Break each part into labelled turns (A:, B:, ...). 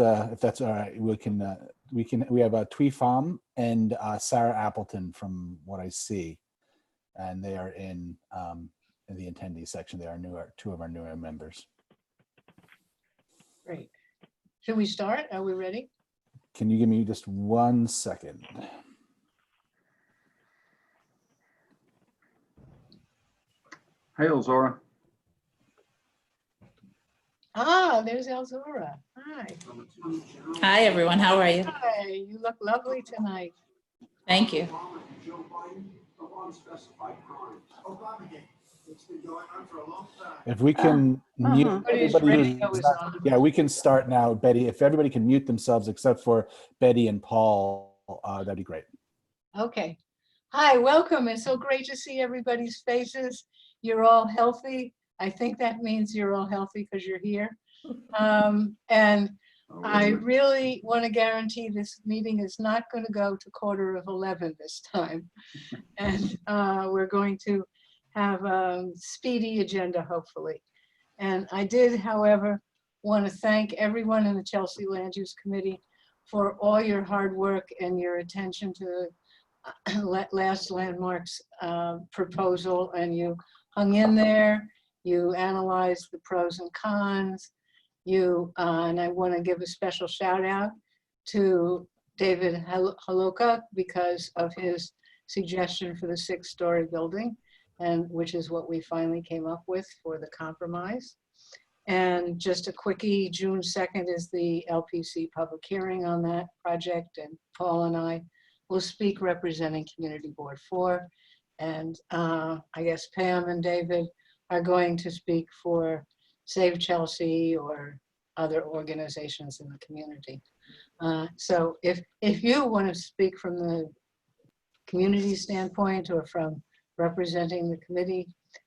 A: if that's all right, we have Twee Pham and Sarah Appleton from what I see, and they are in the attendee section. They are two of our newer members.
B: Great. Should we start? Are we ready?
A: Can you give me just 1 second?
C: Hey, Elzora.
B: Ah, there's Elzora. Hi.
D: Hi, everyone. How are you?
B: Hi, you look lovely tonight.
D: Thank you.
A: If we can mute everybody yeah, we can start now, Betty. If everybody can mute themselves except for Betty and Paul, that'd be great.
B: Okay. Hi, welcome. It's so great to see everybody's faces. You're all healthy. I think that means you're all healthy because you're here. And I really want to guarantee this meeting is not going to go to 11:15 this time. And we're going to have a speedy agenda, hopefully. And I did, however, want to thank everyone in the Chelsea Land Use Committee for all your hard work and your attention to last landmark's proposal, and you hung in there, you analyzed the pros and cons, and I want to give a special shout out to David Haloka because of his suggestion for the 6-story building, and which is what we finally came up with for the compromise. And just a quickie, June 2nd is the LPC public hearing on that project, and Paul and I will speak representing Community Board 4. And I guess Pam and David are going to speak for Save Chelsea or other organizations in the community. So if you want to speak from the community standpoint or from representing the committee,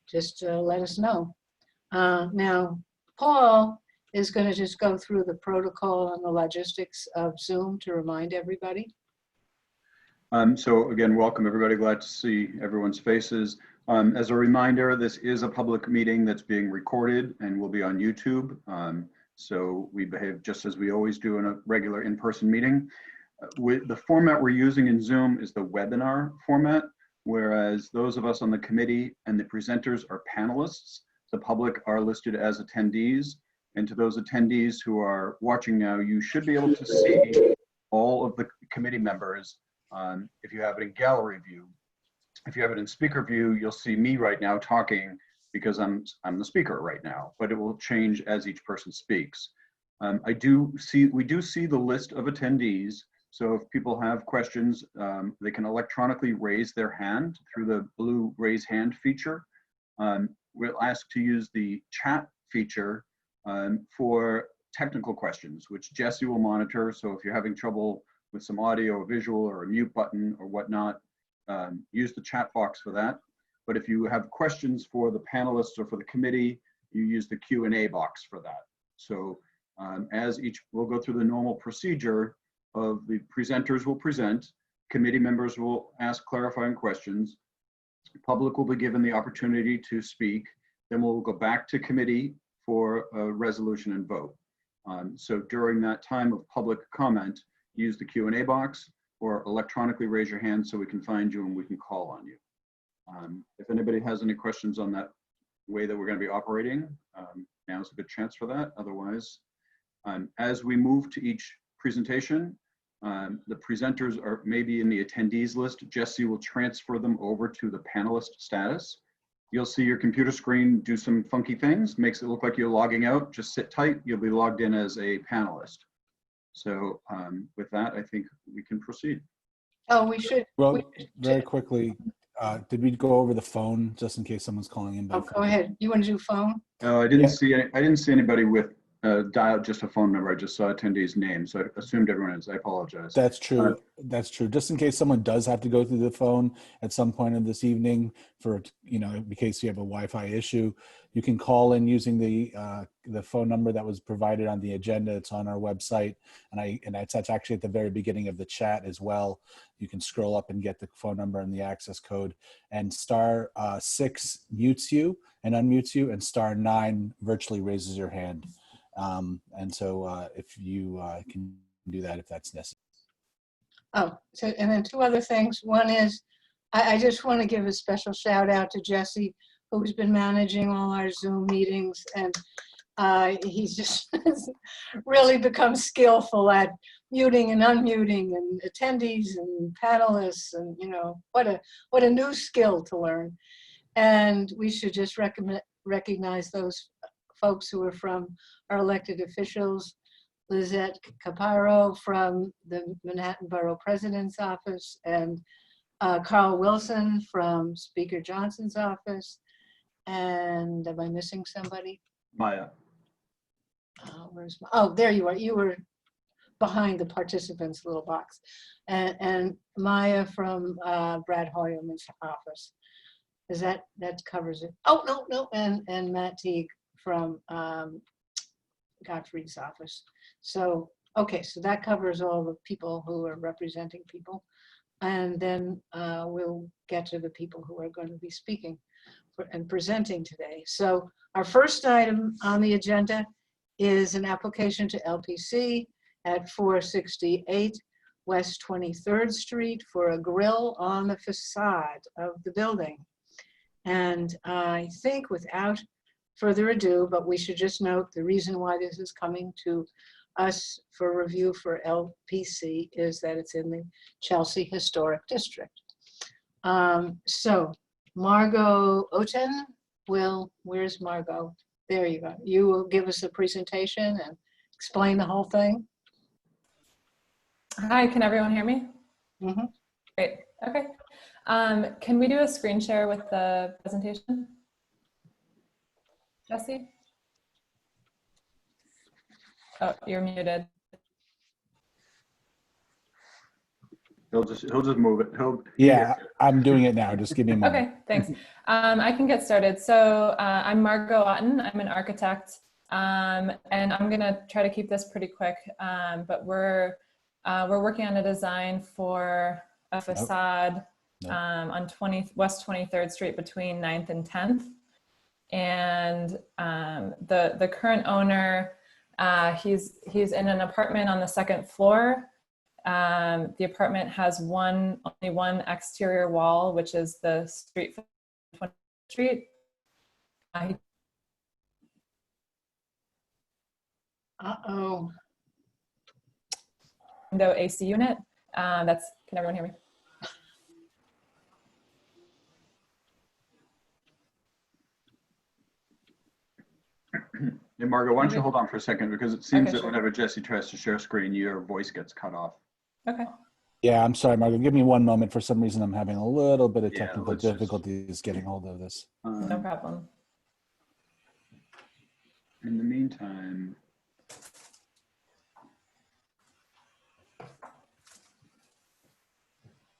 B: just let us know. Now, Paul is going to just go through the protocol and the logistics of Zoom to remind everybody.
C: So again, welcome everybody. Glad to see everyone's faces. As a reminder, this is a public meeting that's being recorded and will be on YouTube. So we behave just as we always do in a regular in-person meeting. The format we're using in Zoom is the webinar format, whereas those of us on the committee and the presenters are panelists. The public are listed as attendees. And to those attendees who are watching now, you should be able to see all of the committee members if you have it in gallery view. If you have it in speaker view, you'll see me right now talking because I'm the speaker right now, but it will change as each person speaks. We do see the list of attendees. So if people have questions, they can electronically raise their hand through the blue raise hand feature. We'll ask to use the chat feature for technical questions, which Jesse will monitor. So if you're having trouble with some audio or visual or a mute button or whatnot, use the chat box for that. But if you have questions for the panelists or for the committee, you use the Q&A box for that. So we'll go through the normal procedure of the presenters will present, committee members will ask clarifying questions, public will be given the opportunity to speak, then we'll go back to committee for a resolution and vote. So during that time of public comment, use the Q&A box or electronically raise your hand so we can find you and we can call on you. If anybody has any questions on that way that we're going to be operating, now's a good chance for that. Otherwise, as we move to each presentation, the presenters are maybe in the attendees list. Jesse will transfer them over to the panelist status. You'll see your computer screen do some funky things, makes it look like you're logging out. Just sit tight, you'll be logged in as a panelist. So with that, I think we can proceed.
B: Oh, we should.
A: Well, very quickly, did we go over the phone just in case someone's calling in?
B: Oh, go ahead. You want to do phone?
C: No, I didn't see anybody with dial just a phone number. I just saw attendees' names, so I assumed everyone is. I apologize.
A: That's true. That's true. Just in case someone does have to go through the phone at some point of this evening, for in case you have a Wi-Fi issue, you can call in using the phone number that was provided on the agenda. It's on our website, and it's actually at the very beginning of the chat as well. You can scroll up and get the phone number and the access code. And *6 mutes you and unmutes you, and *9 virtually raises your hand. And so if you can do that, if that's necessary.
B: Oh, so, and then two other things. One is, I just want to give a special shout out to Jesse, who's been managing all our Zoom meetings, and he's just really become skillful at muting and unmuting and attendees and panelists, and what a new skill to learn. And we should just recognize those folks who are from our elected officials. Lizette Caparo from the Manhattan Borough President's Office, and Carl Wilson from Speaker Johnson's office. And am I missing somebody?
C: Maya.
B: Where's oh, there you are. You were behind the participants' little box. And Maya from Brad Hoyerman's office. Is that covers it? Oh, no. And Matt Teague from Godfrey's office. So, okay, so that covers all the people who are representing people. And then we'll get to the people who are going to be speaking and presenting today. So our first item on the agenda is an application to LPC at 468 West 23rd Street for a grill on the facade of the building. And I think without further ado, but we should just note the reason why this is coming to us for review for LPC is that it's in the Chelsea Historic District. So Margot Oten where's Margot? There you go. You will give us a presentation and explain the whole thing.
E: Hi, can everyone hear me?
B: Mm-hmm.
E: Great, okay. Can we do a screen share with the presentation? Jesse? Oh, you're muted.
C: He'll just move it.
A: Yeah, I'm doing it now. Just give me a moment.
E: Okay, thanks. I can get started. So I'm Margot Otten. I'm an architect, and I'm gonna try to keep this pretty quick. But we're working on a design for a facade on West 23rd Street between 9th and 10th. And the current owner, he's in an apartment on the second floor. The apartment has only one exterior wall, which is the street from 20th Street.
B: Uh-oh.
E: Window AC unit. Can everyone hear me?
C: Hey, Margo, why don't you hold on for a second, because it seems that
E: sure.
C: whenever Jesse tries to share screen, your voice gets cut off.
E: Okay.
A: Yeah, I'm sorry, Margaret. Give me 1 moment. For some reason, I'm having a little bit of
C: Yeah,
A: technical
C: let's just-
A: difficulties getting hold of this.
E: No problem.
C: In the meantime,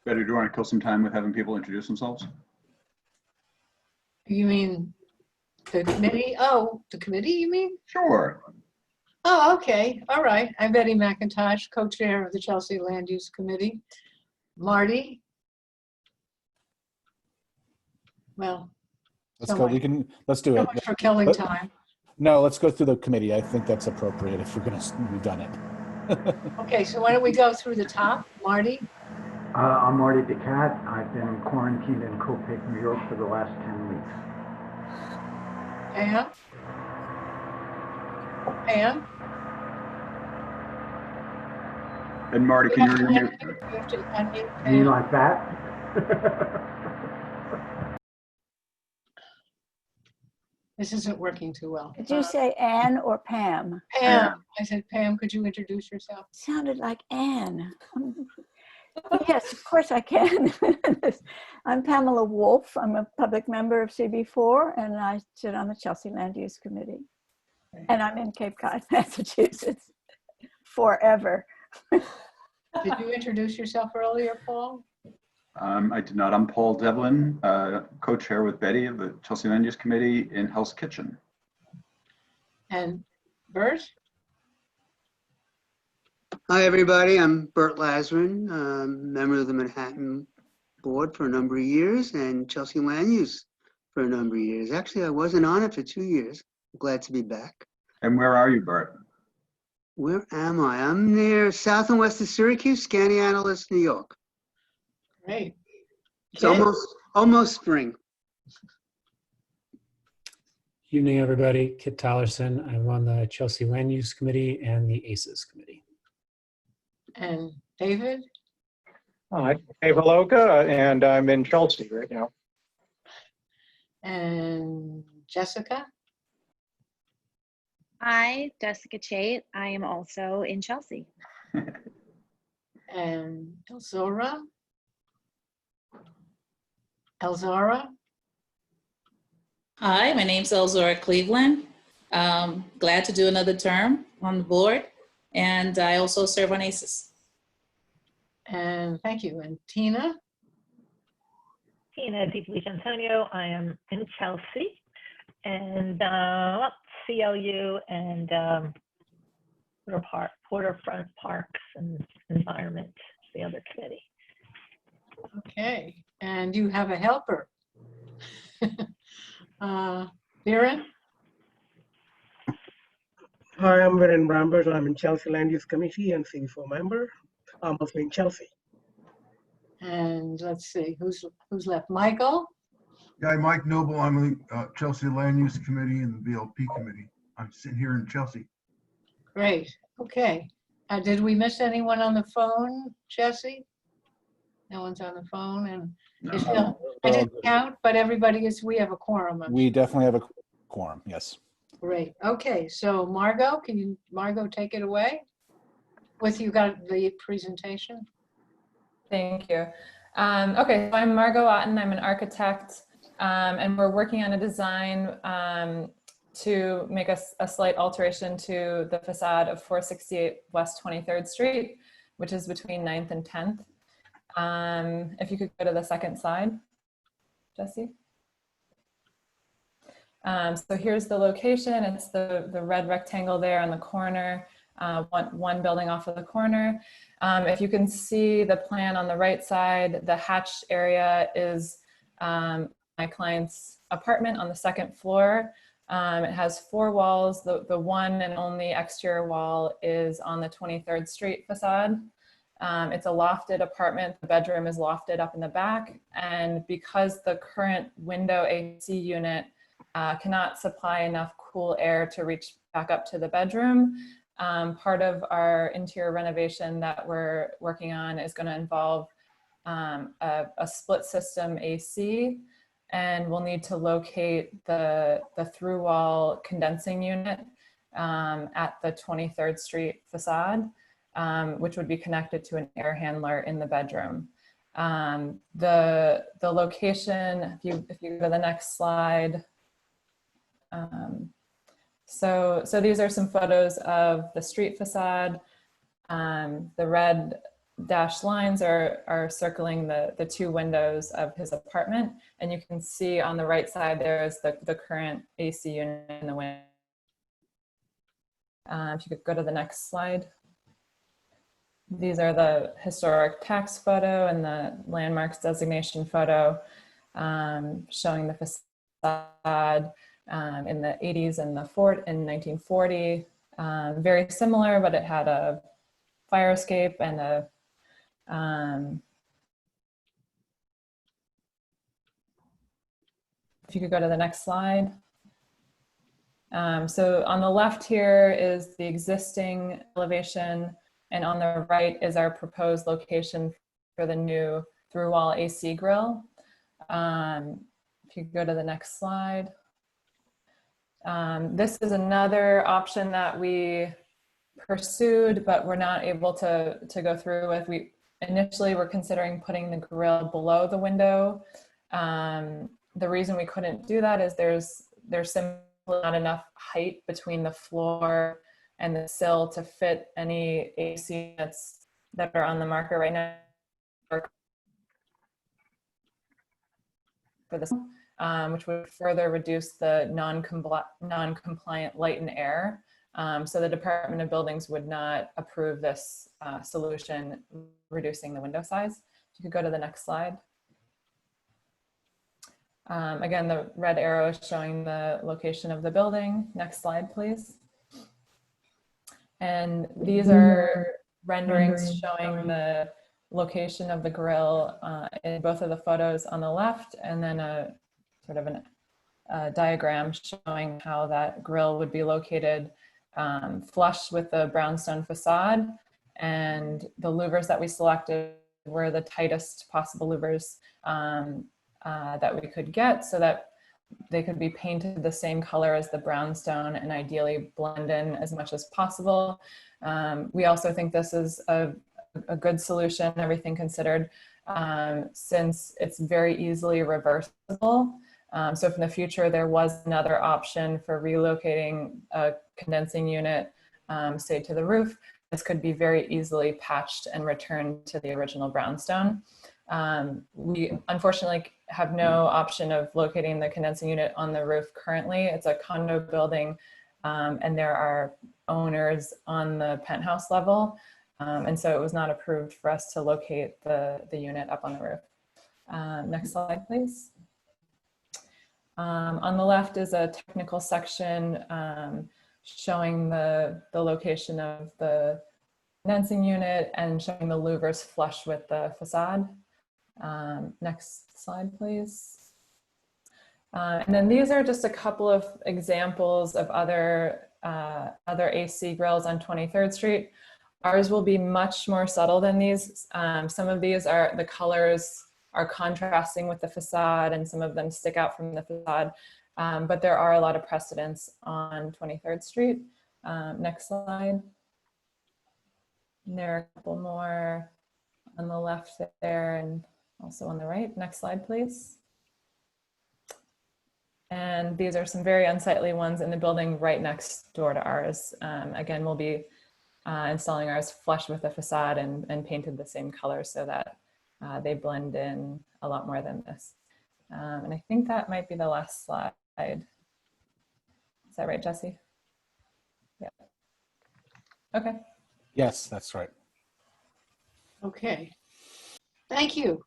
C: Betty, do you want to kill some time with having people introduce themselves?
B: You mean the committee? Oh, the committee, you mean?
C: Sure.
B: Oh, okay. All right. I'm Betty McIntosh, co-chair of the Chelsea Land Use Committee. Marty? Well,
A: Let's go. Let's do
B: so
A: it.
B: much for killing time.
A: No, let's go through the committee. I think that's appropriate if we've done it.
B: Okay, so why don't we go through the top? Marty?
F: I'm Marty DeCat. I've been quarantined in Copiague, New York for the last 10 weeks.
B: Pam? Pam?
C: And Marty, can you
B: You
C: remute?
B: have to unmute
F: You
B: Pam.
F: mean like that?
B: This isn't working too well.
G: Did you say Anne or Pam?
B: Pam? I said, Pam, could you introduce yourself?
G: Sounded like Anne. Yes, of course I can. I'm Pamela Wolf. I'm a public member of CB4, and I sit on the Chelsea Land Use Committee. And I'm in Cape Cod, Massachusetts, forever.
B: Did you introduce yourself earlier, Paul?
C: I did not. I'm Paul Devlin, co-chair with Betty of the Chelsea Land Use Committee in Hell's Kitchen.
B: And Bert?
H: Hi, everybody. I'm Bert Lazarin, member of the Manhattan Board for a number of years and Chelsea Land Use for a number of years. Actually, I wasn't on it for 2 years. I'm glad to be back.
C: And where are you, Bert?
H: Where am I? I'm near south and west of Syracuse, Skaneateles, New York.
B: Great.
H: It's
B: Kit?
H: almost spring.
I: Evening, everybody. Kit Tylerson. I'm on the Chelsea Land Use Committee and the ACES Committee.
B: And David?
J: Hi, Dave Haloka, and I'm in Chelsea right now.
B: And Jessica?
K: Hi, Jessica Chait. I am also in Chelsea.
B: And Elzora? Elzora?
D: Hi, my name's Elzora Cleveland. Glad to do another term on the board. And I also serve on ACES.
B: And thank you. And Tina?
L: Tina DiFelice Antonio. I am in Chelsea and CLU and Waterfront Parks and Environment, the other committee.
B: Okay. And you have a helper. Viren?
M: Hi, I'm Viren Brambers. I'm in Chelsea Land Use Committee and CB4 member. I'm also in Chelsea.
B: And let's see, who's left? Michael?
N: Yeah, Mike Noble. I'm in the Chelsea Land Use Committee and the VLP Committee. I'm sitting here in Chelsea.
B: Great. Okay. Did we miss anyone on the phone, Jesse? No one's on the phone, and it's still, I didn't count, but we have a quorum.
A: We definitely have a quorum, yes.
B: Great. Okay, so Margot, Margot, take it away? You got the presentation?
E: Thank you. Okay, so I'm Margot Otten. I'm an architect, and we're working on a design to make a slight alteration to the facade of 468 West 23rd Street, which is between 9th and 10th. If you could go to the second slide, Jesse. So here's the location. It's the red rectangle there on the corner, one building off of the corner. If you can see the plan on the right side, the hatched area is my client's apartment on the second floor. It has 4 walls. The one and only exterior wall is on the 23rd Street facade. It's a lofted apartment. The bedroom is lofted up in the back. And because the current window AC unit cannot supply enough cool air to reach back up to the bedroom, part of our interior renovation that we're working on is going to involve a split system AC, and we'll need to locate the through wall condensing unit at the 23rd Street facade, which would be connected to an air handler in the bedroom. The location, if you go to the next slide. So these are some photos of the street facade. The red dashed lines are circling the 2 windows of his apartment. And you can see on the right side, there is the current AC unit in the window. If you could go to the next slide. These are the historic tax photo and the landmarks designation photo showing the facade in the 80s and the fort in 1940. Very similar, but it had a fire escape and a if you could go to the next slide. So on the left here is the existing elevation, and on the right is our proposed location for the new through wall AC grill. If you go to the next slide. This is another option that we pursued, but we're not able to go through with. We initially were considering putting the grill below the window. The reason we couldn't do that is there's simply not enough height between the floor and the sill to fit any AC units that are on the market right now for this, which would further reduce the non-compliant light and air. So the Department of Buildings would not approve this solution, reducing the window size. If you could go to the next slide. Again, the red arrow is showing the location of the building. Next slide, please. And these are renderings showing the location of the grill in both of the photos on the left, and then a sort of a diagram showing how that grill would be located flush with the brownstone facade. And the louvers that we selected were the tightest possible louvers that we could get, so that they could be painted the same color as the brownstone and ideally blend in as much as possible. We also think this is a good solution, everything considered, since it's very easily reversible. So if in the future there was another option for relocating a condensing unit, say to the roof, this could be very easily patched and returned to the original brownstone. We unfortunately have no option of locating the condensing unit on the roof currently. It's a condo building, and there are owners on the penthouse level. And so it was not approved for us to locate the unit up on the roof. Next slide, please. On the left is a technical section showing the location of the condensing unit and showing the louvers flush with the facade. Next slide, please. And then these are just a couple of examples of other AC grills on 23rd Street. Ours will be much more subtle than these. Some of these are, the colors are contrasting with the facade, and some of them stick out from the facade. But there are a lot of precedents on 23rd Street. Next slide. And there are a couple more on the left there and also on the right. Next slide, please. And these are some very unsightly ones in the building right next door to ours. Again, we'll be installing ours flush with the facade and painted the same color so that they blend in a lot more than this. And I think that might be the last slide. Is that right, Jesse? Yeah. Okay.
A: Yes, that's right.
B: Okay. Thank you.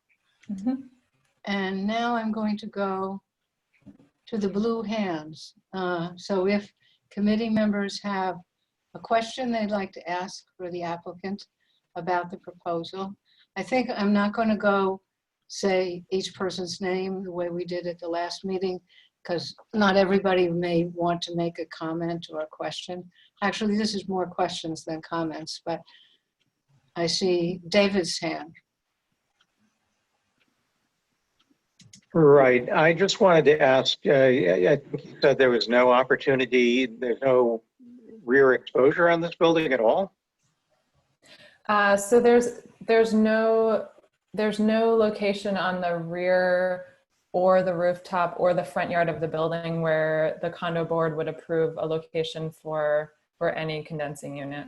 B: And now I'm going to go to the blue hands. So if committee members have a question they'd like to ask for the applicant about the proposal, I think I'm not going to go say each person's name the way we did at the last meeting, because not everybody may want to make a comment or a question. Actually, this is more questions than comments, but I see David's hand.
J: Right. I just wanted to ask, I think you said there was no opportunity, there's no rear exposure on this building at all?
E: So there's no location on the rear or the rooftop or the front yard of the building where the condo board would approve a location for any condensing unit.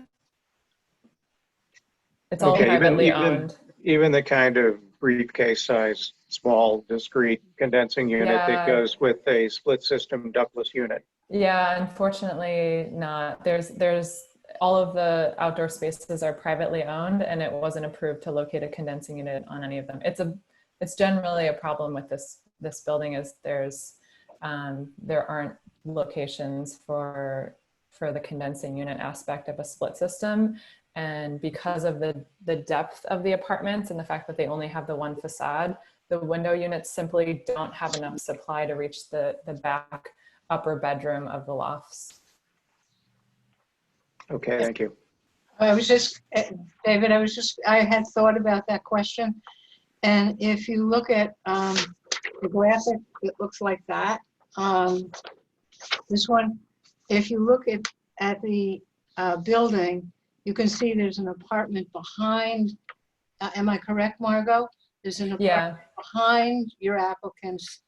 E: It's all privately owned.
J: Even the kind of briefcase size, small, discrete condensing unit that goes with a split system ductless unit. Yeah, unfortunately not. There's all of the outdoor spaces are privately owned, and it wasn't approved to locate a condensing unit on any of them. It's generally a problem with this building is there aren't locations for the condensing unit aspect of a split system. And because of the depth of the apartments and the fact that they only have the one facade, the window units simply don't have enough supply to reach the back upper bedroom of the lofts. Okay, thank you.
B: I was just, David, I had thought about that question. And if you look at the graphic, it looks like that. This one, if you look at the building, you can see there's an apartment behind, am I correct, Margot? There's an apartment behind your applicant's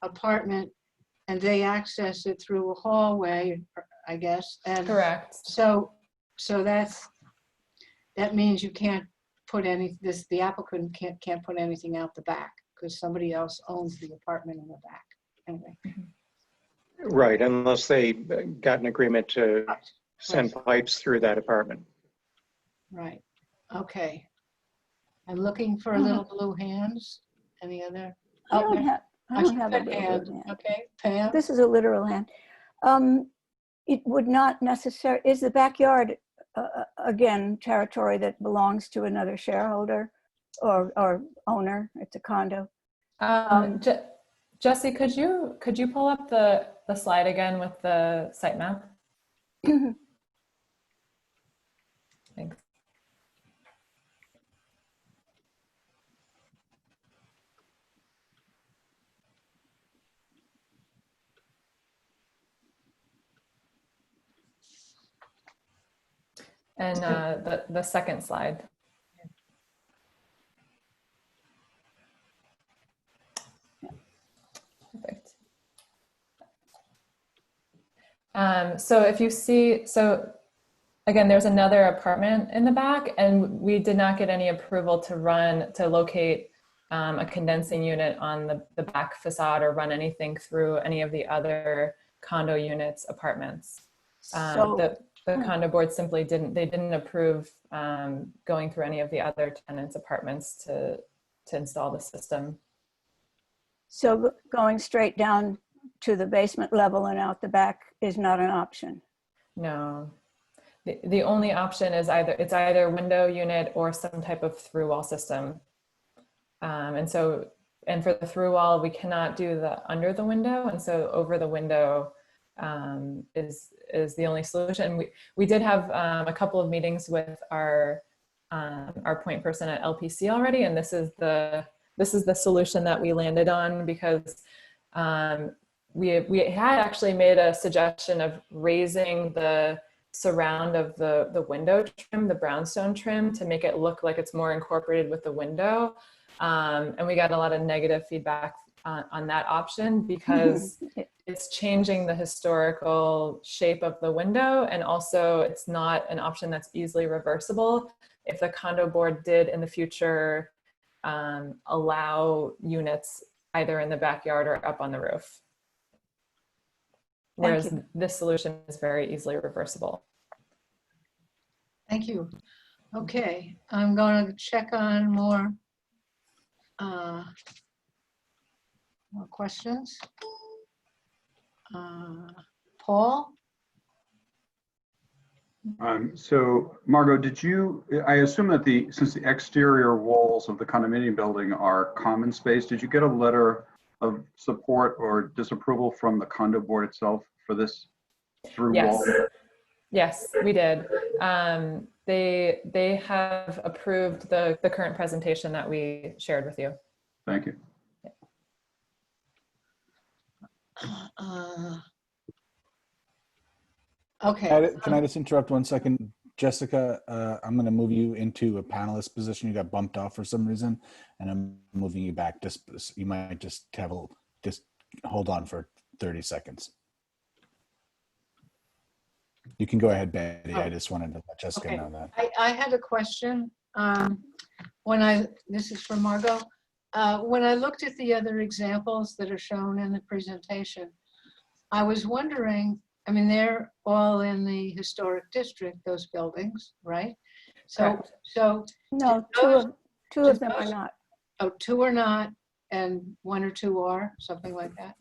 B: apartment, and they access it through a hallway, I guess. And correct. So that means you can't put the applicant can't put anything out the back because somebody else owns the apartment in the back. Anyway.
J: Right, unless they got an agreement to send pipes through that apartment.
B: Right. Okay. I'm looking for a little blue hands. Any other?
G: I don't have a little blue hand.
B: Okay, Pam.
G: This is a literal hand. It would not necessarily, is the backyard again, territory that belongs to another shareholder or owner. It's a condo.
E: Jesse, could you pull up the slide again with the site map? Thanks. And the second slide. Perfect. So if you see, so again, there's another apartment in the back, and we did not get any approval to locate a condensing unit on the back facade or run anything through any of the other condo units apartments. The condo board simply didn't approve going through any of the other tenants' apartments to install the system.
G: So going straight down to the basement level and out the back is not an option?
E: No. The only option is either window unit or some type of through wall system. And for the through wall, we cannot do the under the window. And so over the window is the only solution. We did have a couple of meetings with our point person at LPC already, and this is the solution that we landed on, because we had actually made a suggestion of raising the surround of the window trim, the brownstone trim, to make it look like it's more incorporated with the window. And we got a lot of negative feedback on that option, because it's changing the historical shape of the window, and also it's not an option that's easily reversible. If the condo board did in the future allow units either in the backyard or up on the roof. Whereas this solution is very easily reversible.
B: Thank you. Okay, I'm going to check on more questions. Paul?
C: So Margot, I assume that since the exterior walls of the condominium building are common space, did you get a letter of support or disapproval from the condo board itself for this through wall?
E: Yes, we did. They have approved the current presentation that we shared with you.
C: Thank you.
B: Okay.
A: Can I just interrupt 1 second? Jessica, I'm going to move you into a panelist position. You got bumped off for some reason, and I'm moving you back. You might just hold on for 30 seconds. You can go ahead, Betty. I just wanted to let Jessica know that.
B: I had a question. This is for Margot. When I looked at the other examples that are shown in the presentation, I was wondering, I mean, they're all in the historic district, those buildings, right? So
G: no, two of them are not.
B: Oh, 2 are not, and 1 or 2 are, something like that.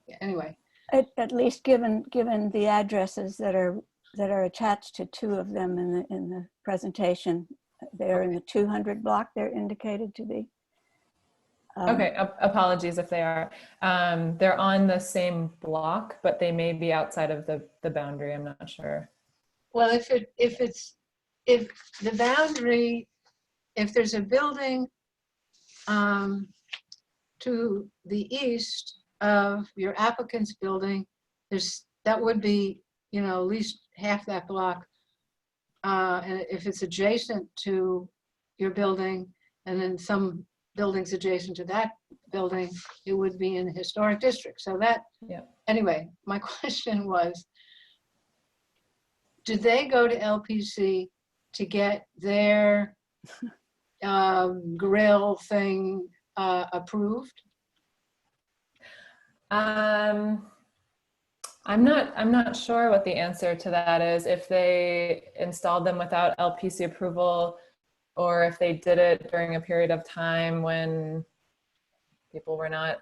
B: Yeah, anyway.
G: At least given the addresses that are attached to 2 of them in the presentation, they're in the 200 block. They're indicated to be.
E: Okay, apologies if they are. They're on the same block, but they may be outside of the boundary. I'm not sure.
B: Well, if the boundary, if there's a building to the east of your applicant's building, that would be, at least half that block. And if it's adjacent to your building, and then some buildings adjacent to that building, it would be in the historic district. So that, anyway, my question was, did they go to LPC to get their grill thing approved?
E: I'm not sure what the answer to that is, if they installed them without LPC approval, or if they did it during a period of time when people were not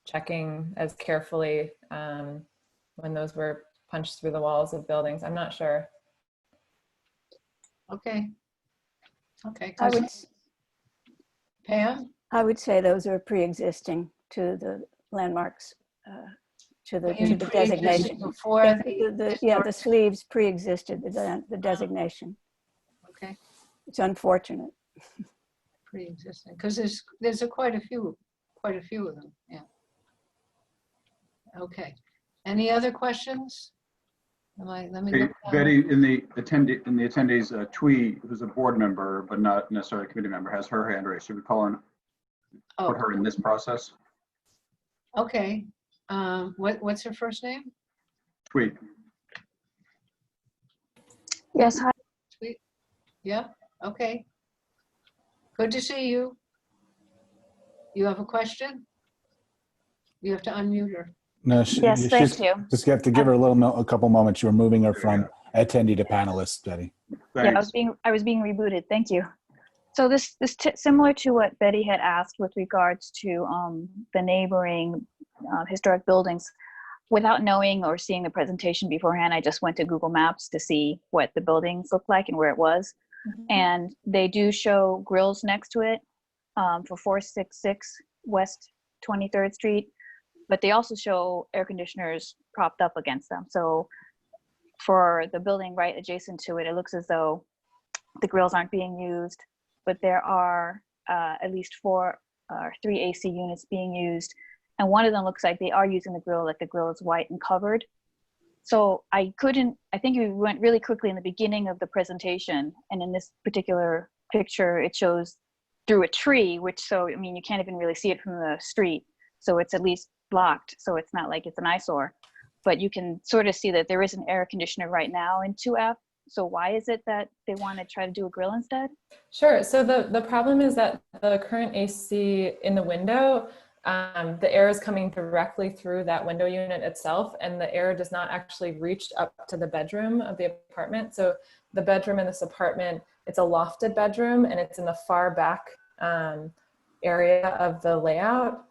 E: checking as carefully when those were punched through the walls of buildings. I'm not sure.
B: Okay. Okay.
G: I would,
B: Pam?
G: I would say those are pre-existing to the landmarks, to the
B: You mean
G: designation.
B: pre-existing before
G: Yeah, the sleeves pre-existed the designation.
B: Okay.
G: It's unfortunate.
B: Pre-existing, because there's quite a few of them. Yeah. Okay. Any other questions? Let me
C: Hey,
B: look down.
C: Betty, in the attendees, Twee, who's a board member, but not necessarily a committee member, has her hand raised. Should we call on,
B: Oh,
C: put her in this process?
B: okay. What's her first name?
C: Twee.
K: Yes, hi.
B: Sweet. Yeah. Okay. Good to see you. You have a question? You have to unmute her.
A: No,
K: Yes, thank you.
A: Just have to give her a couple moments. You're moving her from attendee to panelist, Betty.
K: Yeah, I was being rebooted. Thank you. So this similar to what Betty had asked with regards to the neighboring historic buildings. Without knowing or seeing the presentation beforehand, I just went to Google Maps to see what the buildings looked like and where it was. And they do show grills next to it for 466 West 23rd Street, but they also show air conditioners propped up against them. So for the building right adjacent to it, it looks as though the grills aren't being used, but there are at least 3 AC units being used. And one of them looks like they are using the grill, like the grill is white and covered. So I think we went really quickly in the beginning of the presentation. And in this particular picture, it shows through a tree, I mean, you can't even really see it from the street. So it's at least blocked. So it's not like it's an eyesore, but you can sort of see that there is an air conditioner right now in 2F. So why is it that they want to try to do a grill instead?
E: Sure. So the problem is that the current AC in the window, the air is coming directly through that window unit itself, and the air does not actually reach up to the bedroom of the apartment. So the bedroom in this apartment, it's a lofted bedroom, and it's in the far back area of the layout.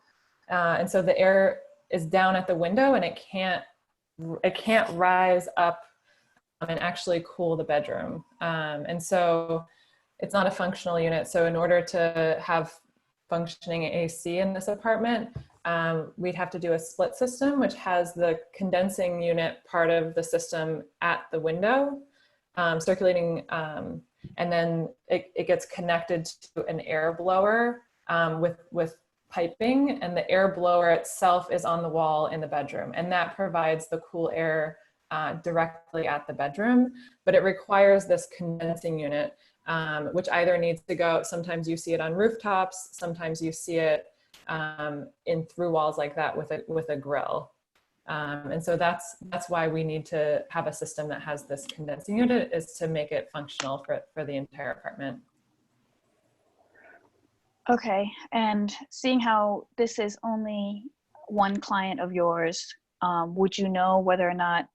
E: And so the air is down at the window, and it can't rise up and actually cool the bedroom. And so it's not a functional unit. So in order to have functioning AC in this apartment, we'd have to do a split system, which has the condensing unit part of the system at the window, circulating, and then it gets connected to an air blower with piping, and the air blower itself is on the wall in the bedroom, and that provides the cool air directly at the bedroom, but it requires this condensing unit, which either needs to go, sometimes you see it on rooftops, sometimes you see it in through walls like that with a grill. And so that's why we need to have a system that has this condensing unit, is to make it functional for the entire apartment.
K: Okay, and seeing how this is only one client of yours, would you know whether or not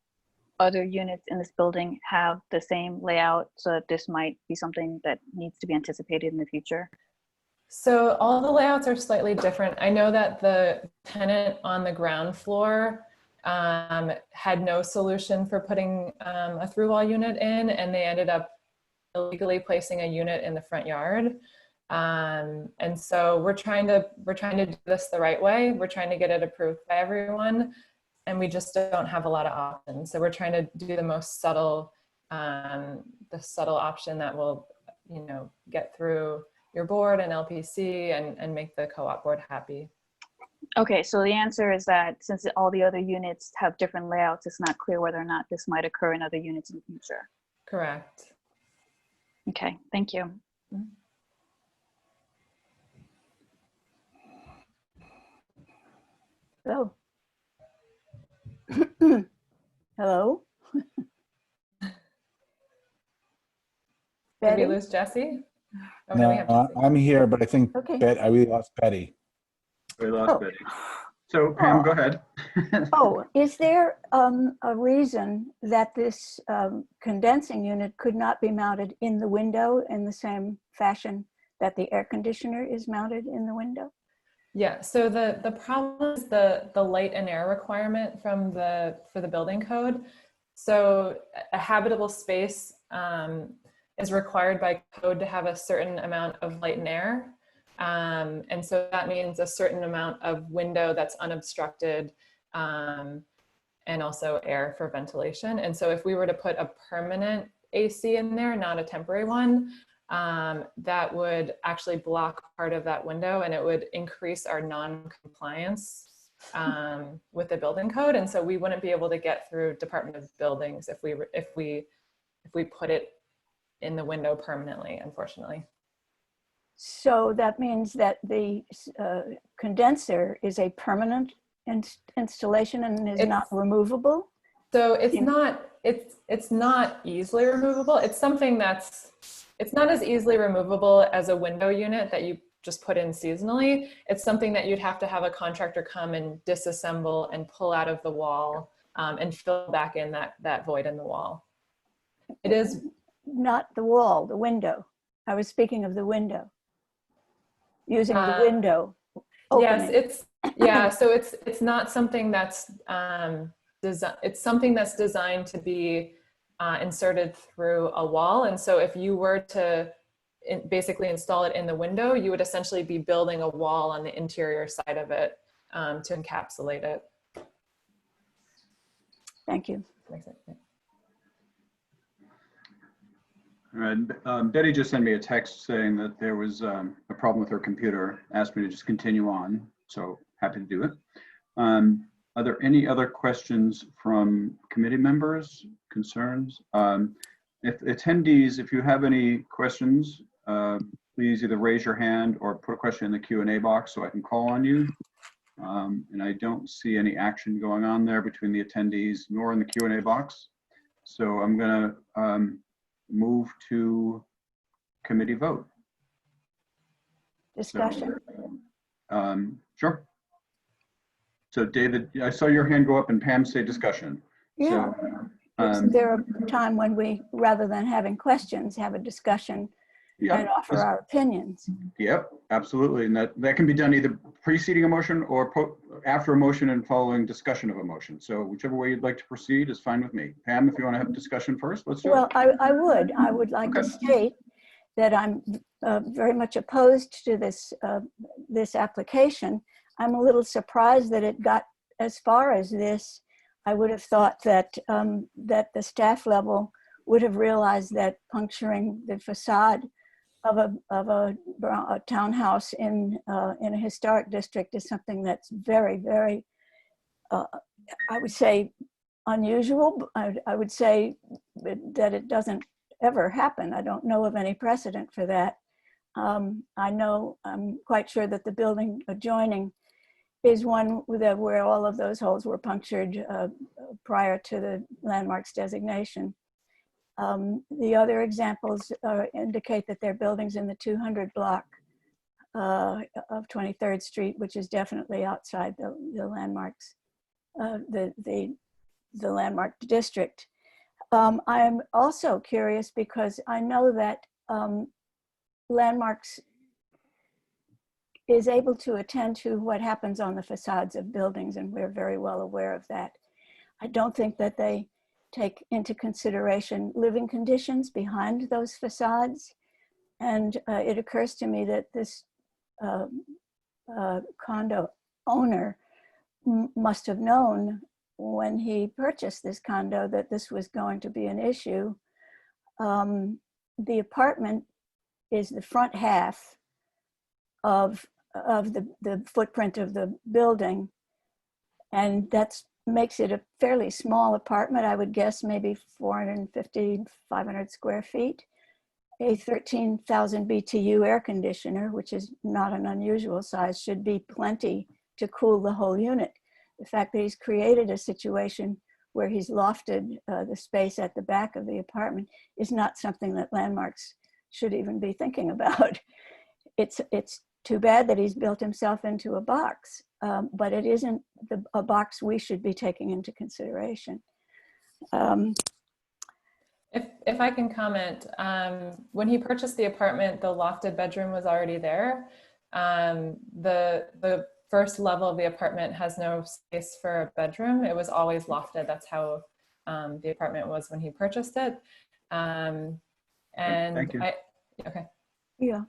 K: other units in this building have the same layout, so that this might be something that needs to be anticipated in the future?
E: So all the layouts are slightly different. I know that the tenant on the ground floor had no solution for putting a through wall unit in, and they ended up illegally placing a unit in the front yard. And so we're trying to do this the right way. We're trying to get it approved by everyone, and we just don't have a lot of options. So we're trying to do the most subtle, option that will, get through your board and LPC and make the co-op board happy.
K: Okay, so the answer is that since all the other units have different layouts, it's not clear whether or not this might occur in other units in the future.
E: Correct.
K: Okay, thank you.
G: Hello. Hello.
E: Did we lose Jesse? Oh,
A: No,
E: we have Jesse.
A: I'm here, but I think
G: Okay.
A: we lost Betty.
C: We lost Betty. So Pam, go ahead.
G: Is there a reason that this condensing unit could not be mounted in the window in the same fashion that the air conditioner is mounted in the window?
E: Yeah, so the problem is the light and air requirement for the building code. So a habitable space is required by code to have a certain amount of light and air. And so that means a certain amount of window that's unobstructed, and also air for ventilation. And so if we were to put a permanent AC in there, not a temporary one, that would actually block part of that window, and it would increase our non-compliance with the building code. And so we wouldn't be able to get through Department of Buildings if we put it in the window permanently, unfortunately.
G: So that means that the condenser is a permanent installation and is not removable?
E: So it's not easily removable. It's something it's not as easily removable as a window unit that you just put in seasonally. It's something that you'd have to have a contractor come and disassemble and pull out of the wall, and fill back in that void in the wall. It is
G: not the wall, the window. I was speaking of the window. Using the window. Opening.
E: Yes, so it's not something that's it's something that's designed to be inserted through a wall. And so if you were to basically install it in the window, you would essentially be building a wall on the interior side of it to encapsulate it.
G: Thank you.
C: All right, Betty just sent me a text saying that there was a problem with her computer, asked me to just continue on, so happy to do it. Are there any other questions from committee members, concerns? If attendees, if you have any questions, please either raise your hand or put a question in the Q&A box so I can call on you. And I don't see any action going on there between the attendees nor in the Q&A box. So I'm gonna move to committee vote.
G: Discussion.
C: So, sure. So David, I saw your hand go up and Pam say discussion.
G: Yeah.
C: So,
G: Is there a time when we, rather than having questions, have a discussion and offer our opinions?
C: Yep, absolutely. And that can be done either preceding a motion or after a motion and following discussion of a motion. So whichever way you'd like to proceed is fine with me. Pam, if you want to have discussion first, let's do it.
G: Well, I would like to state that I'm very much opposed to this application. I'm a little surprised that it got as far as this. I would have thought that that the staff level would have realized that puncturing the facade of a townhouse in a historic district is something that's very, very, I would say, unusual. I would say that it doesn't ever happen. I don't know of any precedent for that. I know, I'm quite sure that the building adjoining is one where all of those holes were punctured prior to the landmarks designation. The other examples indicate that they're buildings in the 200 block of 23rd Street, which is definitely outside the landmarks, the landmark district. I am also curious because I know that landmarks is able to attend to what happens on the facades of buildings, and we're very well aware of that. I don't think that they take into consideration living conditions behind those facades. And it occurs to me that this condo owner must have known when he purchased this condo that this was going to be an issue. The apartment is the front half of the footprint of the building, and that makes it a fairly small apartment. I would guess maybe 450, 500 square feet, a 13,000 BTU air conditioner, which is not an unusual size, should be plenty to cool the whole unit. The fact that he's created a situation where he's lofted the space at the back of the apartment is not something that landmarks should even be thinking about. It's too bad that he's built himself into a box, but it isn't a box we should be taking into consideration.
E: If I can comment, when he purchased the apartment, the lofted bedroom was already there. The first level of the apartment has no space for a bedroom. It was always lofted. That's how the apartment was when he purchased it. And
C: Thank you.
E: okay.
G: Yeah,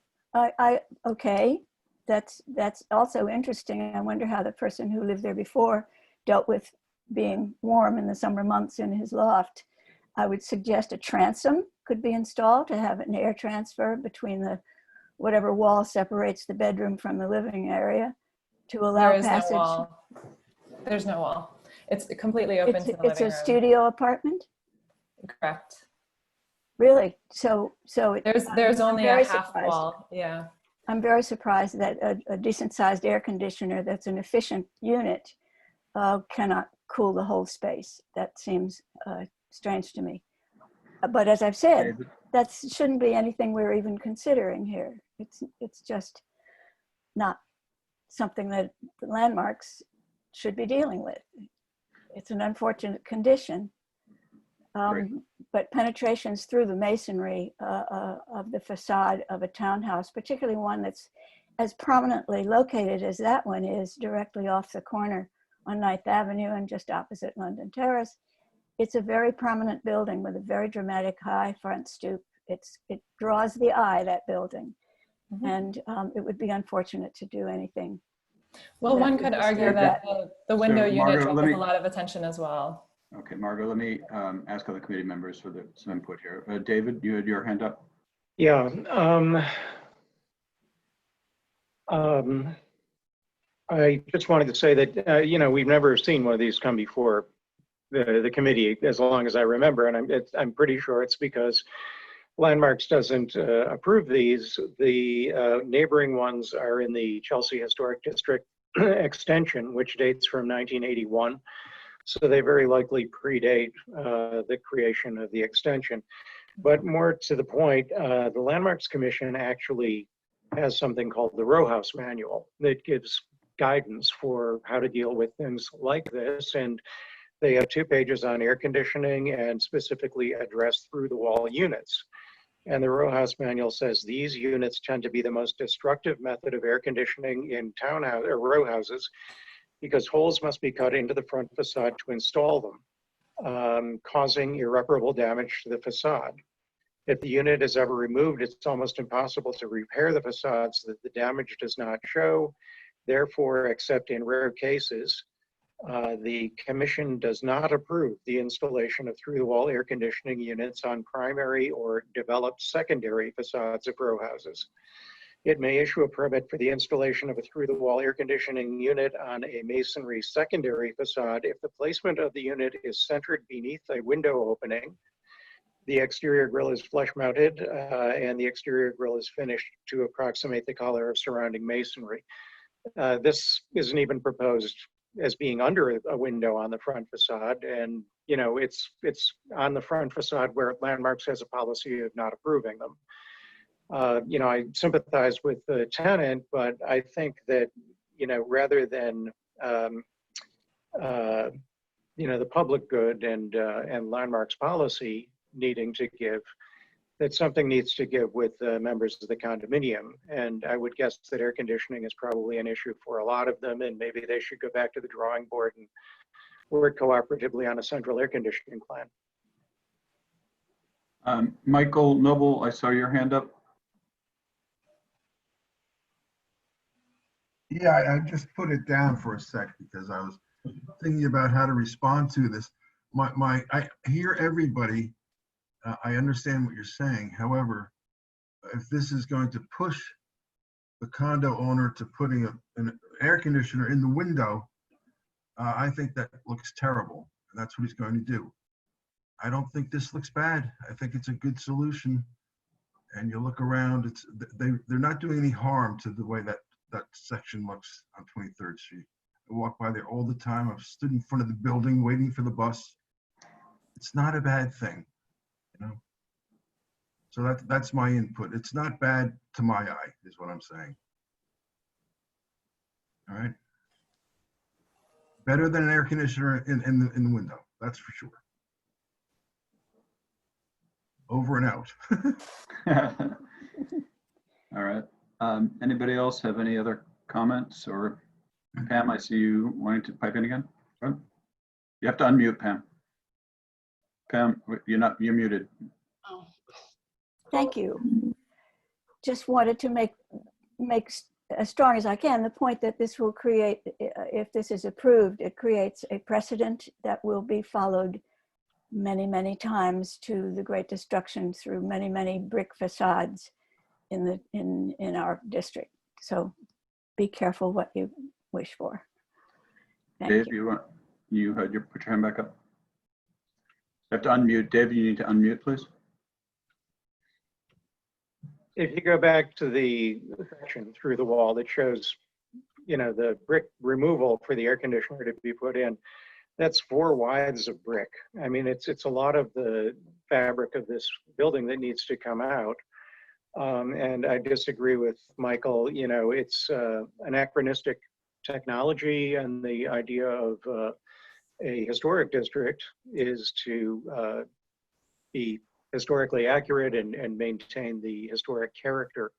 G: okay. That's also interesting. I wonder how the person who lived there before dealt with being warm in the summer months in his loft. I would suggest a transom could be installed to have an air transfer between the whatever wall separates the bedroom from the living area to allow
E: There is
G: passage.
E: no wall. There's no wall. It's completely open to the living room.
G: It's a studio apartment?
E: Correct.
G: Really? So
E: there's only a half wall. Yeah.
G: I'm very surprised that a decent sized air conditioner that's an efficient unit cannot cool the whole space. That seems strange to me. But as I've said, that shouldn't be anything we're even considering here. It's just not something that the landmarks should be dealing with. It's an unfortunate condition. But penetrations through the masonry of the facade of a townhouse, particularly one that's as prominently located as that one is, directly off the corner on 9th Avenue and just opposite London Terrace. It's a very prominent building with a very dramatic high front stoop. It draws the eye, that building. Mm-hmm. And it would be unfortunate to do anything.
E: Well, one could argue that the window unit draws a lot of attention as well.
C: Okay, Margot, let me ask other committee members for some input here. David, you had your hand up.
J: Yeah. I just wanted to say that, we've never seen one of these come before the committee as long as I remember. And I'm pretty sure it's because Landmarks doesn't approve these. The neighboring ones are in the Chelsea Historic District extension, which dates from 1981. So they very likely predate the creation of the extension. But more to the point, the Landmarks Commission actually has something called the Row House Manual that gives guidance for how to deal with things like this. And they have 2 pages on air conditioning and specifically address through the wall units. And the Row House Manual says these units tend to be the most destructive method of air conditioning in townhouse or row houses, because holes must be cut into the front facade to install them, causing irreparable damage to the facade. If the unit is ever removed, it's almost impossible to repair the facade so that the damage does not show. Therefore, except in rare cases, the Commission does not approve the installation of through-the-wall air conditioning units on primary or developed secondary facades of row houses. It may issue a permit for the installation of a through-the-wall air conditioning unit on a masonry secondary facade if the placement of the unit is centered beneath a window opening, the exterior grille is flush-mounted, and the exterior grille is finished to approximate the color of surrounding masonry. This isn't even proposed as being under a window on the front facade, and it's on the front facade where Landmarks has a policy of not approving them. I sympathize with the tenant, but I think that, rather than, the public good and Landmarks policy needing to give, that something needs to give with members of the condominium. And I would guess that air conditioning is probably an issue for a lot of them, and maybe they should go back to the drawing board and work cooperatively on a central air conditioning plan.
C: Michael Noble, I saw your hand up.
N: Yeah, I just put it down for a sec because I was thinking about how to respond to this. I hear everybody. I understand what you're saying. However, if this is going to push the condo owner to putting an air conditioner in the window, I think that looks terrible. And that's what he's going to do. I don't think this looks bad. I think it's a good solution. And you look around, they're not doing any harm to the way that section looks on 23rd Street. I walk by there all the time. I've stood in front of the building waiting for the bus. It's not a bad thing. So that's my input. It's not bad to my eye, is what I'm saying. All right. Better than an air conditioner in the window. That's for sure. Over and out.
C: All right. Anybody else have any other comments? Or Pam, I see you wanting to pipe in again. Oh, you have to unmute, Pam. Pam, you're muted.
B: Oh.
G: Thank you. Just wanted to make as strong as I can the point that this will create, if this is approved, it creates a precedent that will be followed many, many times to the great destruction through many, many brick facades in our district. So be careful what you wish for. Thank
C: Dave,
G: you.
C: you had your put your hand back up. You have to unmute. Dave, you need to unmute, please.
J: If you go back to the section through the wall that shows, you know, the brick removal for the air conditioner to be put in, that's 4 wides of brick. I mean, it's a lot of the fabric of this building that needs to come out. And I disagree with Michael. You know, it's anachronistic technology, and the idea of a historic district is to be historically accurate and maintain the historic character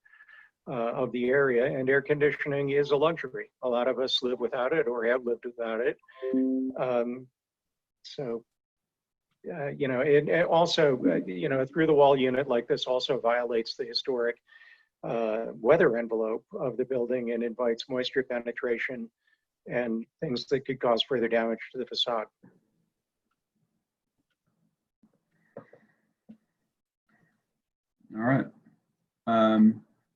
J: of the area. And air conditioning is a luxury. A lot of us live without it or have lived without it. You know, it also, you know, a through the wall unit like this also violates the historic weather envelope of the building and invites moisture penetration and things that could cause further damage to the facade.
C: All right.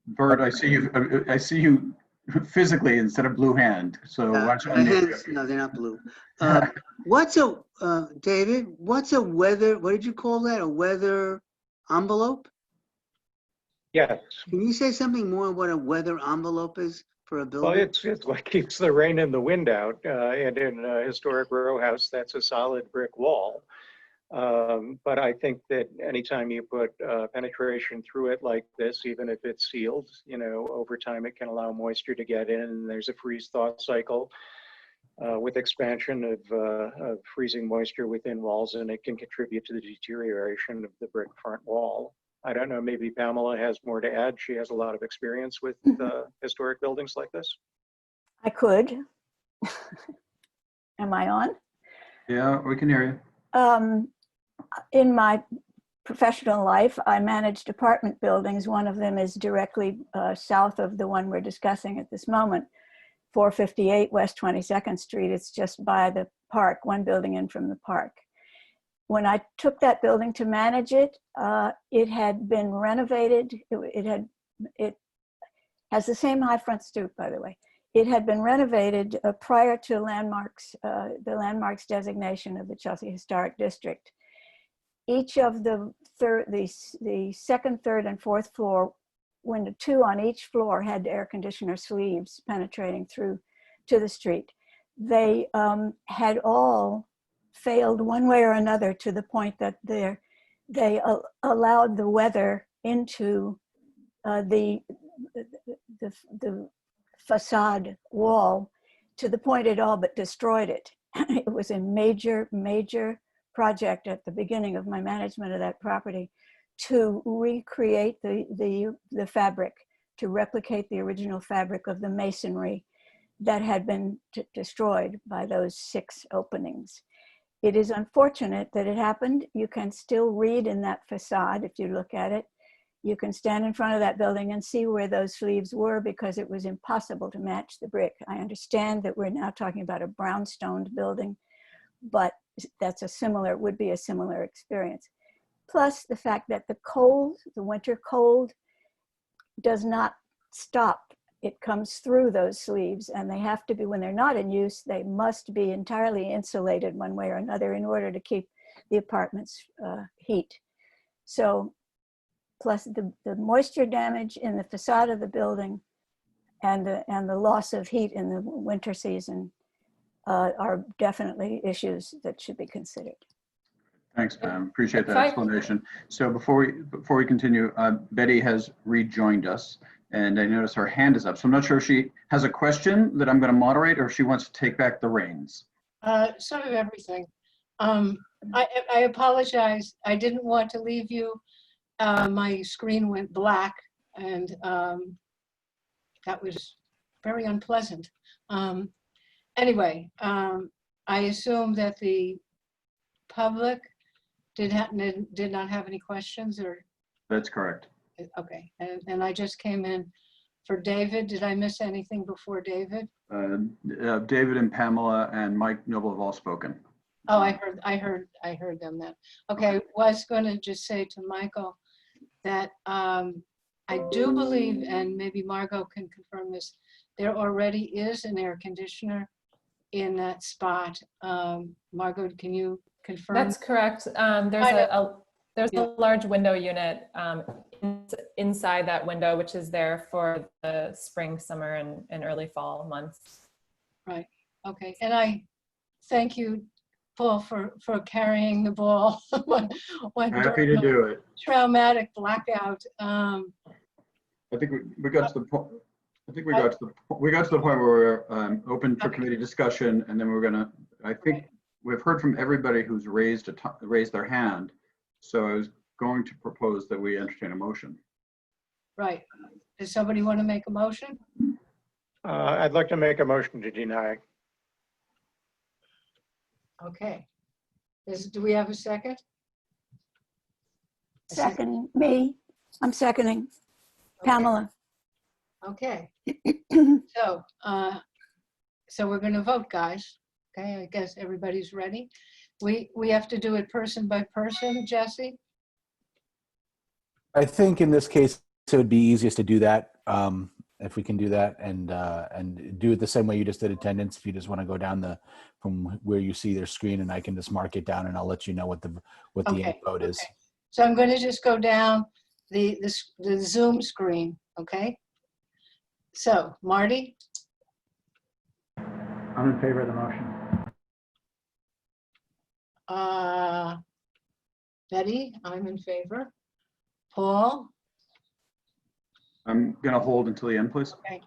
C: Bert, I see you physically instead of blue hand. So watch
H: My hands, no, they're not blue. David, what's a weather, what did you call that? A weather envelope?
J: Yes.
H: Can you say something more what a weather envelope is for a building?
J: Well, it's what keeps the rain and the wind out. And in a historic row house, that's a solid brick wall. But I think that anytime you put penetration through it like this, even if it's sealed, you know, over time it can allow moisture to get in, and there's a freeze-thaw cycle with expansion of freezing moisture within walls, and it can contribute to the deterioration of the brick front wall. I don't know, maybe Pamela has more to add. She has a lot of experience with historic buildings like this.
G: I could. Am I on?
C: Yeah, we can hear you.
G: In my professional life, I managed apartment buildings. One of them is directly south of the one we're discussing at this moment, 458 West 22nd Street. It's just by the park, one building in from the park. When I took that building to manage it, it had been renovated. It has the same high front stoop, by the way. It had been renovated prior to the landmarks designation of the Chelsea Historic District. Each of the second, third, and fourth floor, window 2 on each floor, had air conditioner sleeves penetrating through to the street. They had all failed one way or another, to the point that they allowed the weather into the facade wall, to the point it all but destroyed it. It was a major, major project at the beginning of my management of that property to recreate the fabric, to replicate the original fabric of the masonry that had been destroyed by those 6 openings. It is unfortunate that it happened. You can still read in that facade, if you look at it. You can stand in front of that building and see where those sleeves were, because it was impossible to match the brick. I understand that we're now talking about a brownstone building, but that's would be a similar experience. Plus the fact that the cold, the winter cold, does not stop. It comes through those sleeves, and they have to be, when they're not in use, they must be entirely insulated one way or another in order to keep the apartment's heat. So, plus the moisture damage in the facade of the building and the loss of heat in the winter season are definitely issues that should be considered.
C: Thanks, Pam. Appreciate that explanation. So before we continue, Betty has rejoined us, and I notice her hand is up. So I'm not sure if she has a question that I'm going to moderate, or if she wants to take back the reins.
B: Some of everything. I apologize. I didn't want to leave you. My screen went black, and that was very unpleasant. Anyway, I assume that the public did not have any questions, or
C: That's correct.
B: Okay, and I just came in for David. Did I miss anything before David?
C: David and Pamela and Mike Noble have all spoken.
B: Oh, I heard them then. Okay, I was going to just say to Michael that I do believe, and maybe Margot can confirm this, there already is an air conditioner in that spot. Margot, can you confirm?
E: That's correct. There's a large window unit inside that window, which is there for the spring, summer, and early fall months.
B: Right. Okay. And I thank you, Paul, for carrying the ball when
C: Happy to do it.
B: Traumatic blackout.
C: I think we got to the point. I think we got to the point where we're open for committee discussion, and then we're gonna. I think we've heard from everybody who's raised their hand. So I was going to propose that we entertain a motion.
B: Right. Does somebody want to make a motion?
J: I'd like to make a motion to deny.
B: Okay. Do we have a second?
G: Second, me. I'm seconding.
B: Okay.
G: Pamela.
B: Okay. So we're going to vote, guys. Okay, I guess everybody's ready. We have to do it person by person, Jesse?
A: I think in this case, it would be easiest to do that. If we can do that and do it the same way you just did attendance. If you just want to go down from where you see their screen, and I can just mark it down, and I'll let you know what the end vote is.
B: So I'm going to just go down the Zoom screen, okay? So, Marty?
F: I'm in favor of the motion.
B: Betty, I'm in favor. Paul?
C: I'm gonna hold until the end, please.
B: Okay.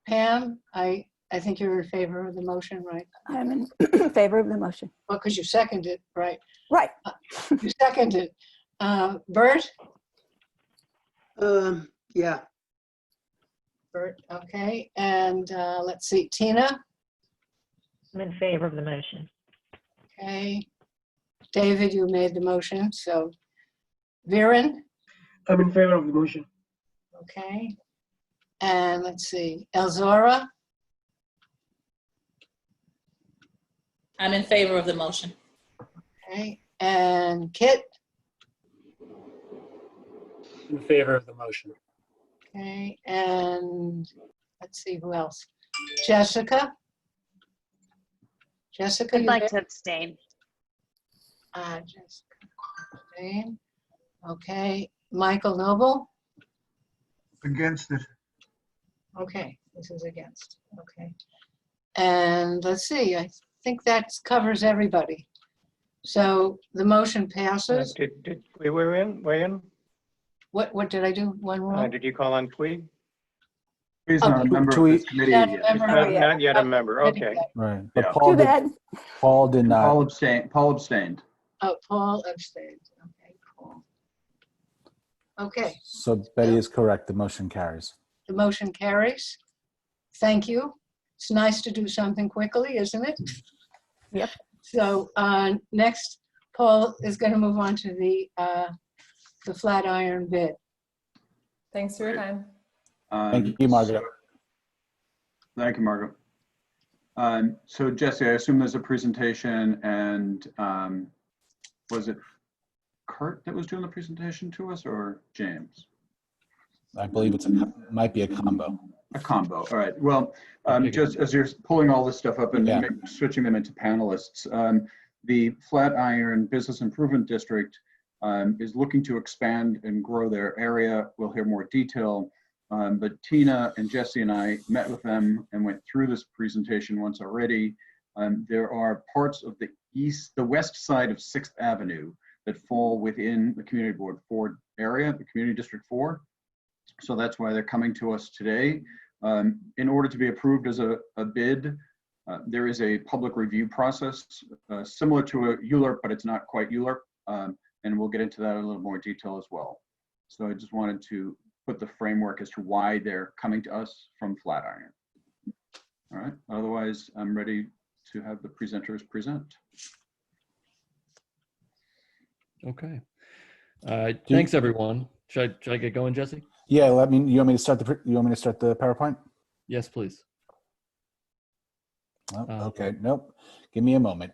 B: Pam, I think you're in favor of the motion, right?
G: I'm in favor of the motion.
B: Well, because you seconded, right?
G: Right.
B: You seconded. Bert?
H: Yeah.
B: Bert, okay. And let's see, Tina?
L: I'm in favor of the motion.
B: Okay. David, you made the motion, so Viren?
M: I'm in favor of the motion.
B: Okay. And let's see, Elzora?
D: I'm in favor of the motion.
B: Okay. And Kit?
I: In favor of the motion.
B: Okay. And let's see, who else? Jessica? Jessica,
O: I'd
B: you
O: like
B: there?
O: to abstain.
B: Jessica, abstain. Okay. Michael Noble?
N: Against it.
B: Okay, this is against. Okay. And let's see, I think that covers everybody. So the motion passes.
J: Did we weigh in?
B: What did I do? One wrong?
J: Did you call on Tweed?
C: He's not a member of this committee yet.
J: Not yet a member, okay.
A: Right. But
C: Yeah.
A: Paul did not.
C: Paul abstained.
B: Oh, Paul abstained. Okay, cool. Okay,
A: So Betty is correct. The motion carries.
B: the motion carries. Thank you. It's nice to do something quickly, isn't it?
G: Yep.
B: So next, Paul is going to move on to the Flatiron bid.
E: Thanks for your time.
A: Thank you, Margaret.
C: Thank you, Margaret. So Jesse, I assume there's a presentation, and was it Kurt that was doing the presentation to us, or James?
A: I believe might be a combo.
C: A combo. All right. Well, just as you're pulling all this stuff up and switching them into panelists, the Flatiron Business Improvement District is looking to expand and grow their area. We'll hear more detail. But Tina and Jesse and I met with them and went through this presentation once already. There are parts of the west side of 6th Avenue that fall within the Community Board 4 area, the Community District 4. So that's why they're coming to us today. In order to be approved as a bid, there is a public review process similar to a ULURP, but it's not quite ULURP. And we'll get into that in a little more detail as well. So I just wanted to put the framework as to why they're coming to us from Flatiron. All right, otherwise I'm ready to have the presenters present.
P: Okay. Thanks everyone.
O: Should I get going, Jesse?
A: Yeah, you want me to start the PowerPoint?
O: Yes, please.
A: Oh, okay, nope. Give me a moment.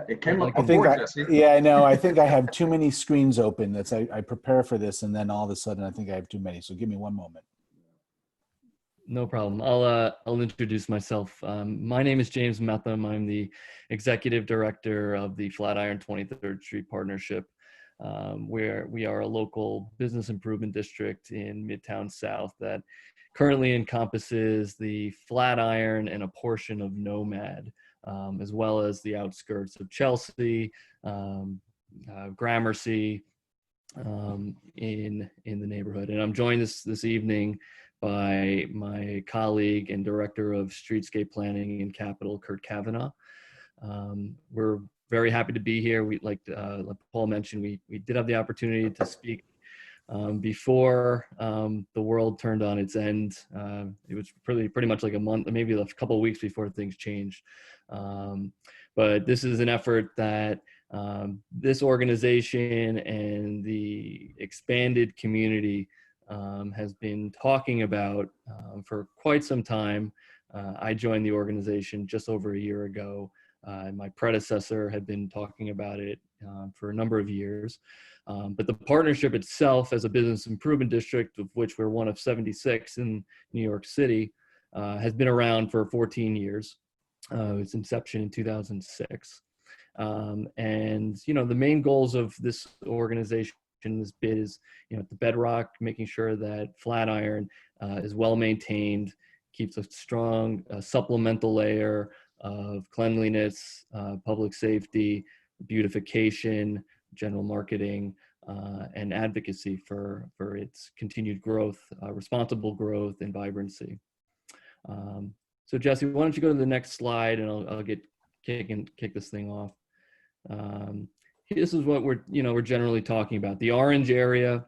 C: It came up
A: I think
C: before, Jesse.
A: yeah, I know. I think I have too many screens open. I prepare for this, and then all of a sudden I think I have too many. So give me one moment.
O: No problem. I'll introduce myself. My name is James Metham. I'm the executive director of the Flatiron 23rd Street Partnership, where we are a local business improvement district in Midtown South that currently encompasses the Flatiron and a portion of Nomad, as well as the outskirts of Chelsea, Gramercy, in the neighborhood. And I'm joined this evening by my colleague and director of streetscape planning and capital, Kurt Kavanaugh. We're very happy to be here. Like Paul mentioned, we did have the opportunity to speak before the world turned on its end. It was pretty much like a month, maybe a couple of weeks before things changed. But this is an effort that this organization and the expanded community has been talking about for quite some time. I joined the organization just over a year ago. My predecessor had been talking about it for a number of years. But the partnership itself as a business improvement district, of which we're one of 76 in New York City, has been around for 14 years. Its inception in 2006. And, the main goals of this organization, this bid is, the bedrock, making sure that Flatiron is well maintained, keeps a strong supplemental layer of cleanliness, public safety, beautification, general marketing, and advocacy for its continued growth, responsible growth, and vibrancy. So Jesse, why don't you go to the next slide, and I'll kick this thing off. This is what we're generally talking about. The orange area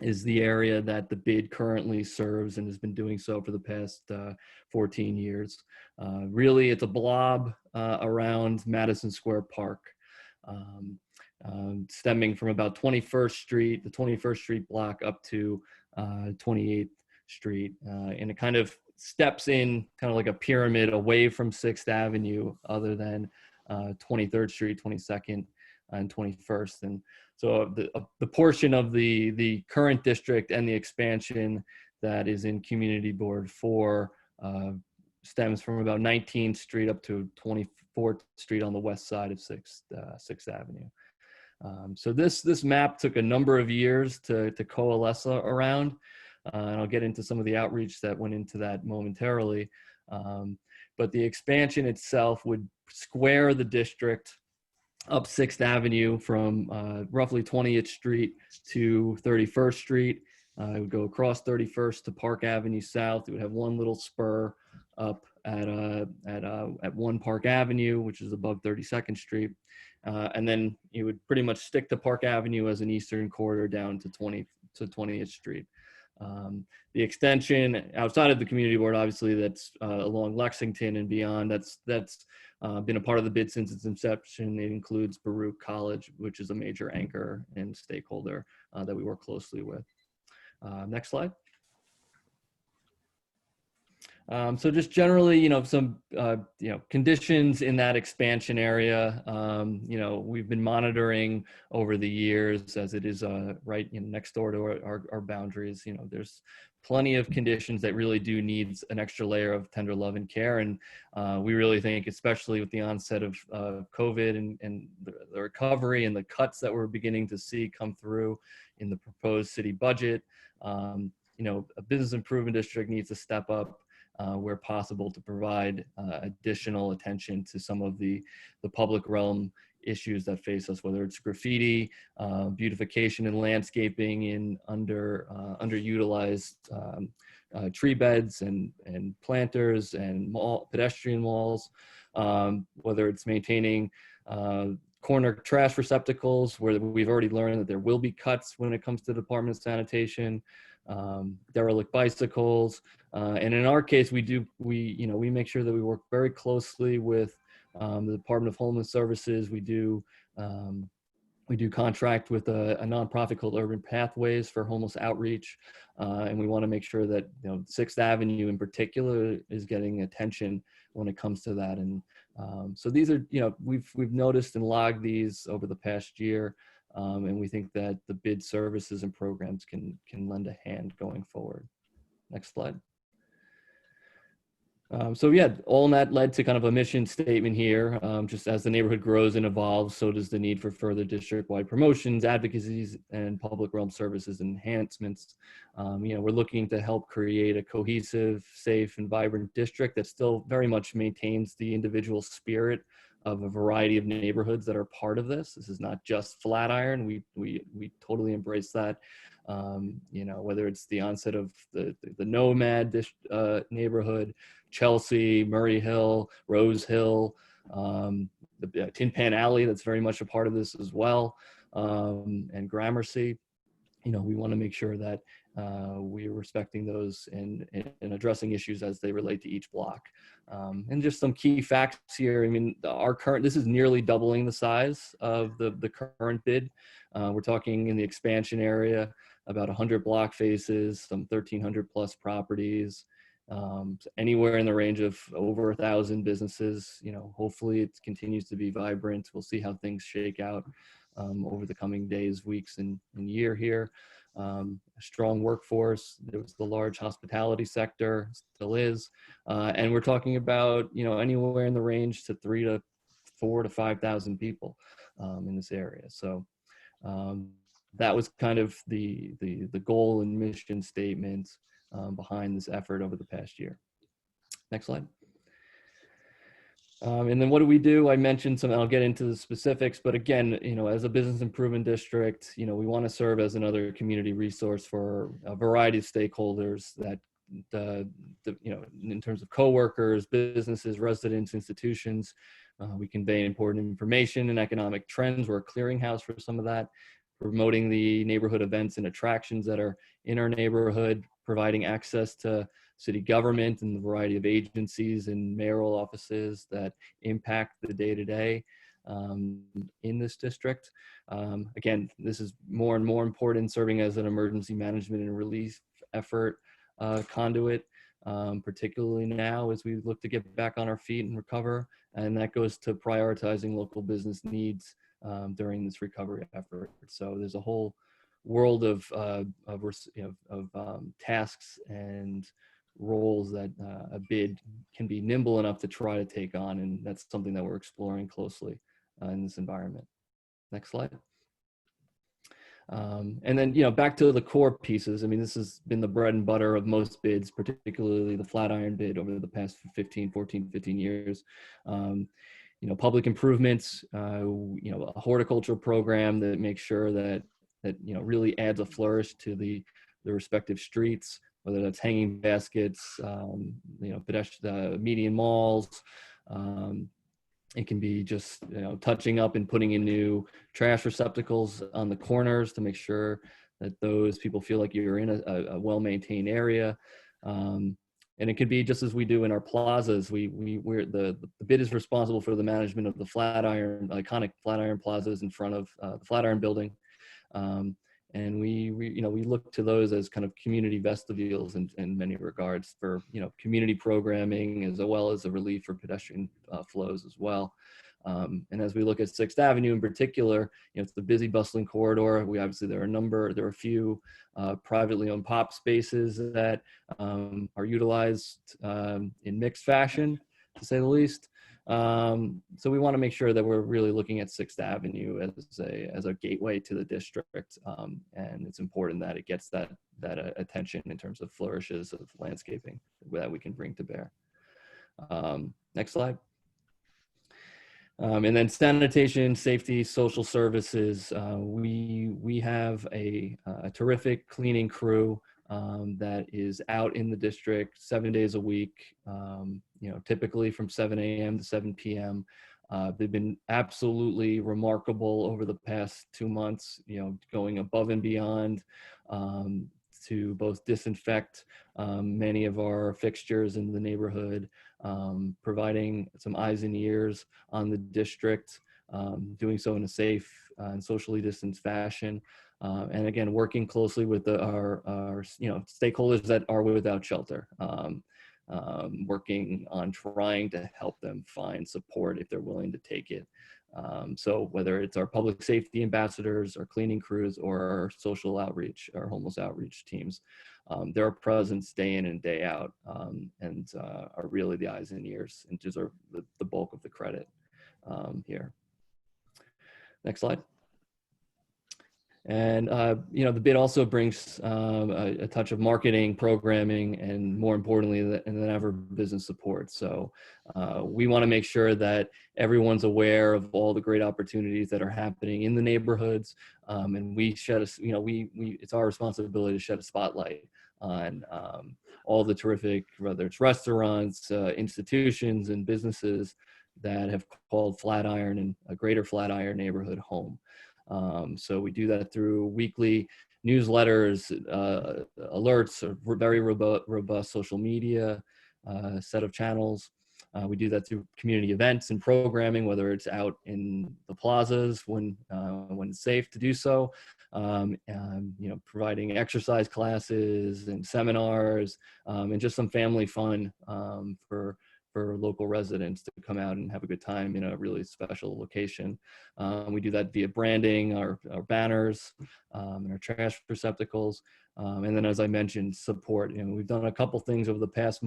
O: is the area that the bid currently serves and has been doing so for the past 14 years. Really, it's a blob around Madison Square Park, stemming from about 21st Street, the 21st Street block, up to 28th Street. And it kind of steps in kind of like a pyramid away from 6th Avenue, other than 23rd Street, 22nd, and 21st. And so the portion of the current district and the expansion that is in Community Board 4 stems from about 19th Street up to 24th Street on the west side of 6th Avenue. So this map took a number of years to coalesce around, and I'll get into some of the outreach that went into that momentarily. But the expansion itself would square the district up 6th Avenue from roughly 20th Street to 31st Street. It would go across 31st to Park Avenue South. It would have one little spur up at 1 Park Avenue, which is above 32nd Street. And then you would pretty much stick to Park Avenue as an eastern corridor down to 20th Street. The extension outside of the community board, obviously, that's along Lexington and beyond, that's been a part of the bid since its inception. It includes Baruch College, which is a major anchor and stakeholder that we work closely with. Next slide. So just generally, some, conditions in that expansion area, we've been monitoring over the years, as it is right next door to our boundaries. There's plenty of conditions that really do need an extra layer of tender love and care. And we really think, especially with the onset of COVID and the recovery and the cuts that we're beginning to see come through in the proposed city budget, a business improvement district needs to step up where possible to provide additional attention to some of the public realm issues that face us, whether it's graffiti, beautification and landscaping in underutilized tree beds and planters and pedestrian walls, whether it's maintaining corner trash receptacles, where we've already learned that there will be cuts when it comes to the Department of Sanitation, derelict bicycles, and in our case, we make sure that we work very closely with the Department of Homeless Services. We We do contract with a nonprofit called Urban Pathways for homeless outreach, and we want to make sure that 6th Avenue in particular is getting attention when it comes to that. And so these are, we've noticed and logged these over the past year, and we think that the bid services and programs can lend a hand going forward. Next slide. So yeah, all that led to kind of a mission statement here. Just as the neighborhood grows and evolves, so does the need for further district-wide promotions, advocacies, and public realm services enhancements. We're looking to help create a cohesive, safe, and vibrant district that still very much maintains the individual spirit of a variety of neighborhoods that are part of this. This is not just Flatiron. We totally embrace that. Whether it's the onset of the Nomad neighborhood, Chelsea, Murray Hill, Rose Hill, the Tin Pan Alley, that's very much a part of this as well, and Gramercy. We want to make sure that we're respecting those and addressing issues as they relate to each block. And just some key facts here. I mean, this is nearly doubling the size of the current bid. We're talking in the expansion area, about 100 block faces, some 1,300 plus properties, anywhere in the range of over 1,000 businesses. Hopefully it continues to be vibrant. We'll see how things shake out over the coming days, weeks, and year here. A strong workforce. There was the large hospitality sector, still is, and we're talking about anywhere in the range to 3,000 to 4,000 to 5,000 people in this area. So that was kind of the goal and mission statement behind this effort over the past year. Next slide. And then what do we do? I mentioned some, I'll get into the specifics, but again, as a business improvement district, we want to serve as another community resource for a variety of stakeholders that, in terms of coworkers, businesses, residents, institutions. We convey important information and economic trends. We're a clearinghouse for some of that, promoting the neighborhood events and attractions that are in our neighborhood, providing access to city government and the variety of agencies and mayoral offices that impact the day-to-day in this district. Again, this is more and more important, serving as an emergency management and relief effort conduit, particularly now as we look to get back on our feet and recover. And that goes to prioritizing local business needs during this recovery effort. So there's a whole world of tasks and roles that a bid can be nimble enough to try to take on, and that's something that we're exploring closely in this environment. Next slide. And then, back to the core pieces. I mean, this has been the bread and butter of most bids, particularly the Flatiron bid over the past 15 years. Public improvements, a horticultural program that makes sure that really adds a flourish to the respective streets, whether that's hanging baskets, median malls. It can be just touching up and putting in new trash receptacles on the corners to make sure that those people feel like you're in a well-maintained area. And it could be just as we do in our plazas. We're the bid is responsible for the management of the iconic Flatiron plazas in front of the Flatiron building. And we look to those as kind of community vestibules in many regards for community programming, as well as a relief for pedestrian flows as well. And as we look at 6th Avenue in particular, it's the busy, bustling corridor. There are a few privately owned pop spaces that are utilized in mixed fashion, to say the least. So we want to make sure that we're really looking at 6th Avenue as a gateway to the district, and it's important that it gets that attention in terms of flourishes of landscaping that we can bring to bear. Next slide. And then sanitation, safety, social services. We have a terrific cleaning crew that is out in the district 7 days a week, typically from 7 a.m. to 7 p.m. They've been absolutely remarkable over the past 2 months, going above and beyond to both disinfect many of our fixtures in the neighborhood, providing some eyes and ears on the district, doing so in a safe and socially distanced fashion. And again, working closely with our stakeholders that are without shelter, working on trying to help them find support if they're willing to take it. So whether it's our public safety ambassadors, our cleaning crews, or our social outreach, our homeless outreach teams, they're a presence day in and day out, and are really the eyes and ears and deserve the bulk of the credit here. Next slide. And, the bid also brings a touch of marketing, programming, and more importantly than ever, business support. So we want to make sure that everyone's aware of all the great opportunities that are happening in the neighborhoods. And we shed it's our responsibility to shed a spotlight on all the terrific, whether it's restaurants, institutions, and businesses that have called Flatiron and a greater Flatiron neighborhood home. So we do that through weekly newsletters, alerts, a very robust social media set of channels. We do that through community events and programming, whether it's out in the plazas when it's safe to do so, providing exercise classes and seminars, and just some family fun for local residents to come out and have a good time in a really special location. We do that via branding, our banners, and our trash receptacles. And then, as I mentioned, support. We've done a couple things over the past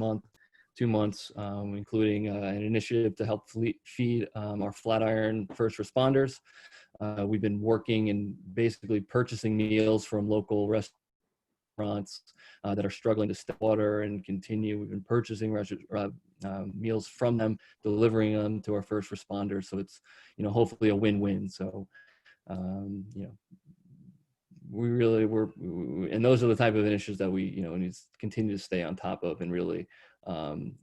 O: 2 months, including an initiative to help feed our Flatiron first responders. We've been working and basically purchasing meals from local restaurants that are struggling to stay water and continue. We've been purchasing meals from them, delivering them to our first responders. So it's, hopefully a win-win. So, and those are the type of initiatives that we, need to continue to stay on top of and really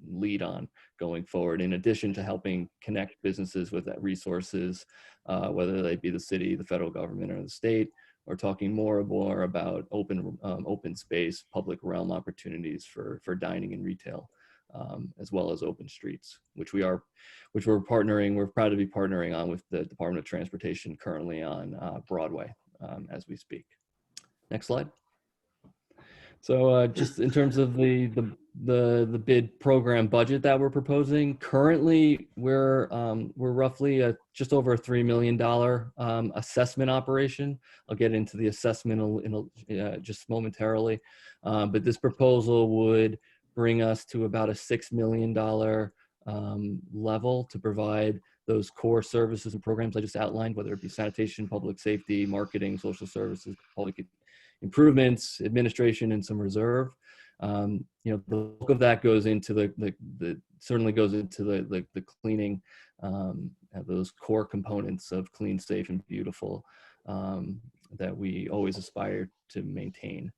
O: lead on going forward, in addition to helping connect businesses with that resources, whether they be the city, the federal government, or the state. We're talking more and more about open space, public realm opportunities for dining and retail, as well as open streets, which we're partnering. We're proud to be partnering on with the Department of Transportation currently on Broadway as we speak. Next slide. So just in terms of the bid program budget that we're proposing, currently we're roughly just over a $3 million assessment operation. I'll get into the assessment just momentarily, but this proposal would bring us to about a $6 million level to provide those core services and programs I just outlined, whether it be sanitation, public safety, marketing, social services, public improvements, administration, and some reserve. The bulk of that goes into certainly goes into the cleaning, those core components of clean, safe, and beautiful that we always aspire to maintain.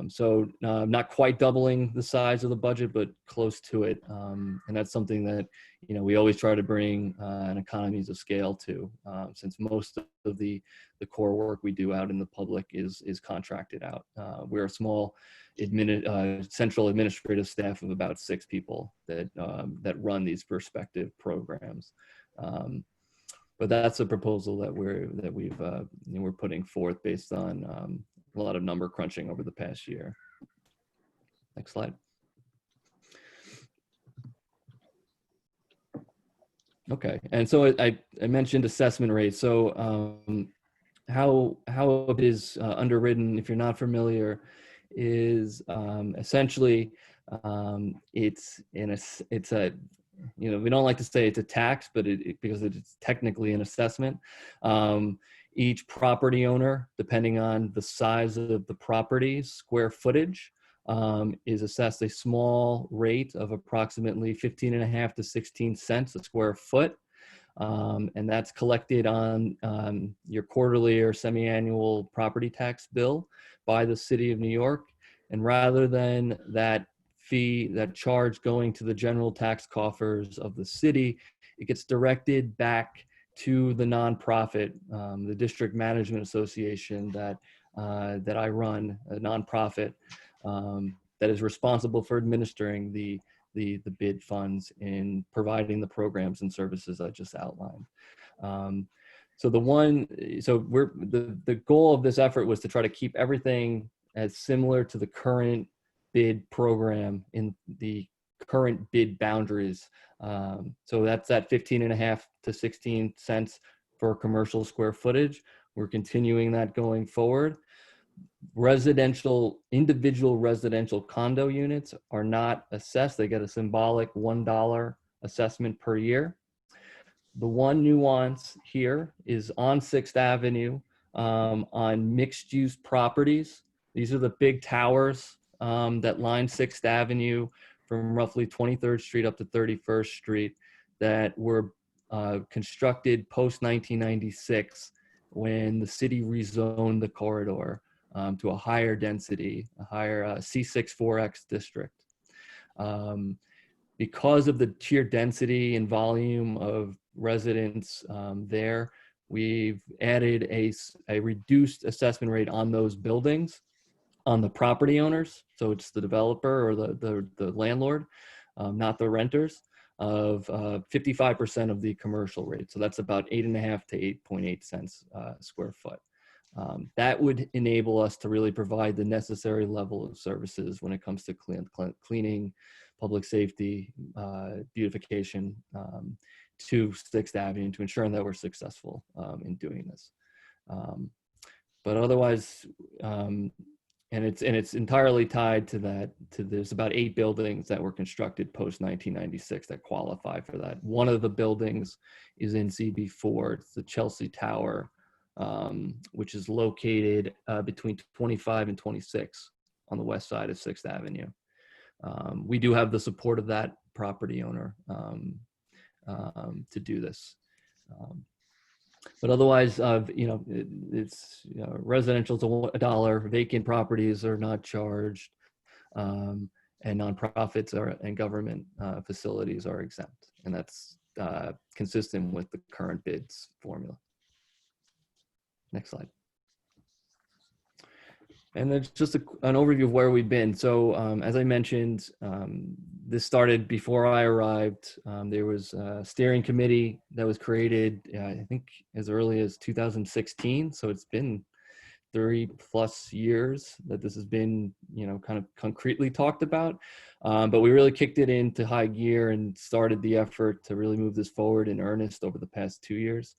O: So not quite doubling the size of the budget, but close to it. And that's something that, we always try to bring an economies of scale to, since most of the core work we do out in the public is contracted out. We're a small central administrative staff of about 6 people that run these perspective programs. But that's a proposal that we're putting forth based on a lot of number crunching over the past year. Next slide. Okay, and so I mentioned assessment rate. So how it is underwritten, if you're not familiar, is essentially it's a we don't like to say it's a tax, but because it's technically an assessment. Each property owner, depending on the size of the property's square footage, is assessed a small rate of approximately 15.5 to 16 cents a square foot. And that's collected on your quarterly or semi-annual property tax bill by the City of New York. And rather than that charge going to the general tax coffers of the city, it gets directed back to the nonprofit, the District Management Association that I run, a nonprofit that is responsible for administering the the bid funds in providing the programs and services I just outlined. So the goal of this effort was to try to keep everything as similar to the current bid program in the current bid boundaries. So that's at 15.5 to 16 cents for commercial square footage. We're continuing that going forward. Individual residential condo units are not assessed. They get a symbolic $1 assessment per year. The one nuance here is on 6th Avenue, on mixed-use properties. These are the big towers that line 6th Avenue from roughly 23rd Street up to 31st Street that were constructed post-1996 when the city rezoned the corridor to a higher density, a higher C6-4X district. Because of the sheer density and volume of residents there, we've added a reduced assessment rate on those buildings on the property owners. So it's the developer or the landlord, not the renters, of 55% of the commercial rate. So that's about 8.5 to 8.8 cents square foot. That would enable us to really provide the necessary level of services when it comes to cleaning, public safety, beautification to 6th Avenue to ensure that we're successful in doing this. But otherwise, and it's entirely tied to that. There's about 8 buildings that were constructed post 1996 that qualify for that. One of the buildings is in CB4. It's the Chelsea Tower, which is located between 25 and 26 on the west side of 6th Avenue. We do have the support of that property owner to do this. But otherwise, residential to $1, vacant properties are not charged, and nonprofits and government facilities are exempt, and that's consistent with the current bids formula. Next slide. And then just an overview of where we've been. So as I mentioned, this started before I arrived. There was a steering committee that was created, I think as early as 2016. So it's been 30+ years that this has been, kind of concretely talked about. But we really kicked it into high gear and started the effort to really move this forward in earnest over the past 2 years.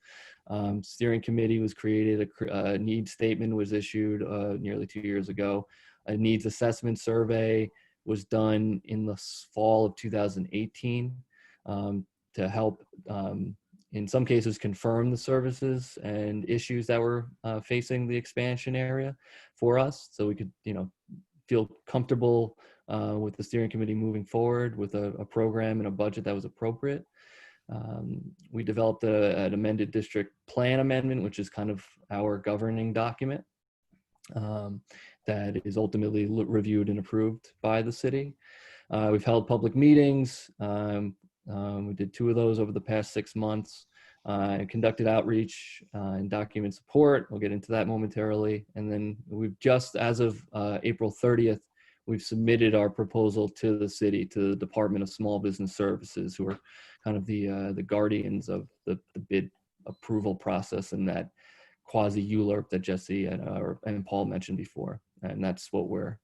O: Steering committee was created, a needs statement was issued nearly 2 years ago. A needs assessment survey was done in the fall of 2018 to help, in some cases, confirm the services and issues that were facing the expansion area for us, so we could, feel comfortable with the steering committee moving forward with a program and a budget that was appropriate. We developed an amended district plan amendment, which is kind of our governing document that is ultimately reviewed and approved by the city. We've held public meetings. We did 2 of those over the past 6 months. Conducted outreach and document support. We'll get into that momentarily. And then we've just, as of April 30th, we've submitted our proposal to the city, to the Department of Small Business Services, who are kind of the guardians of the bid approval process and that quasi-ULURP that Jesse and Paul mentioned before. And that's what we're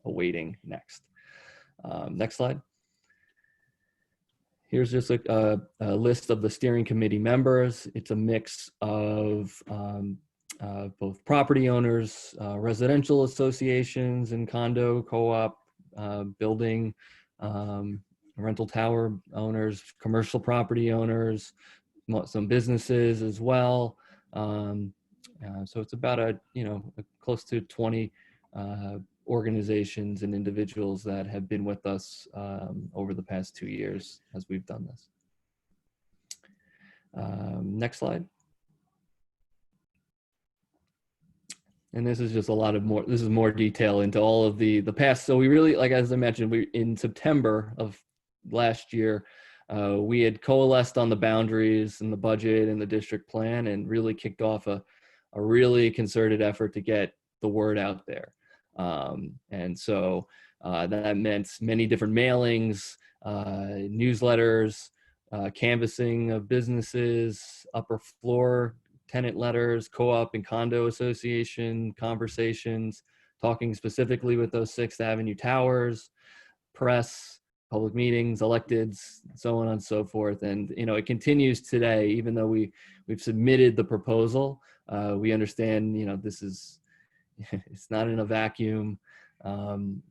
O: awaiting next. Next slide. Here's just a list of the steering committee members. It's a mix of both property owners, residential associations and condo co-op, building, rental tower owners, commercial property owners, some businesses as well. So it's about close to 20 organizations and individuals that have been with us over the past 2 years as we've done this. Next slide. And this is just a lot of more, this is more detail into all of the past. So we really, like, as I mentioned, in September of last year, we had coalesced on the boundaries and the budget and the district plan and really kicked off a really concerted effort to get the word out there. And so That meant many different mailings, newsletters, canvassing of businesses, upper floor tenant letters, co-op and condo association conversations, talking specifically with those 6th Avenue towers, press, public meetings, electeds, so on and so forth. And, you know, it continues today, even though we've submitted the proposal. We understand, you know, this is, it's not in a vacuum.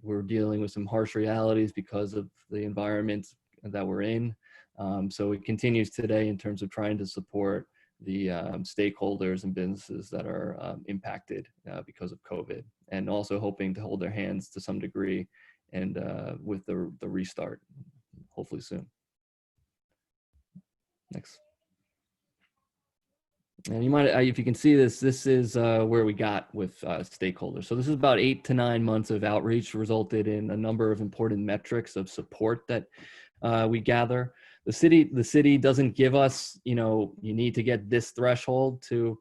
O: We're dealing with some harsh realities because of the environment that we're in. So it continues today in terms of trying to support the stakeholders and businesses that are impacted because of COVID, and also hoping to hold their hands to some degree and with the restart, hopefully soon. Next. And you might, if you can see this, this is where we got with stakeholders. So this is about 8 to 9 months of outreach, resulted in a number of important metrics of support that we gather. The city doesn't give us, you know, you need to get this threshold to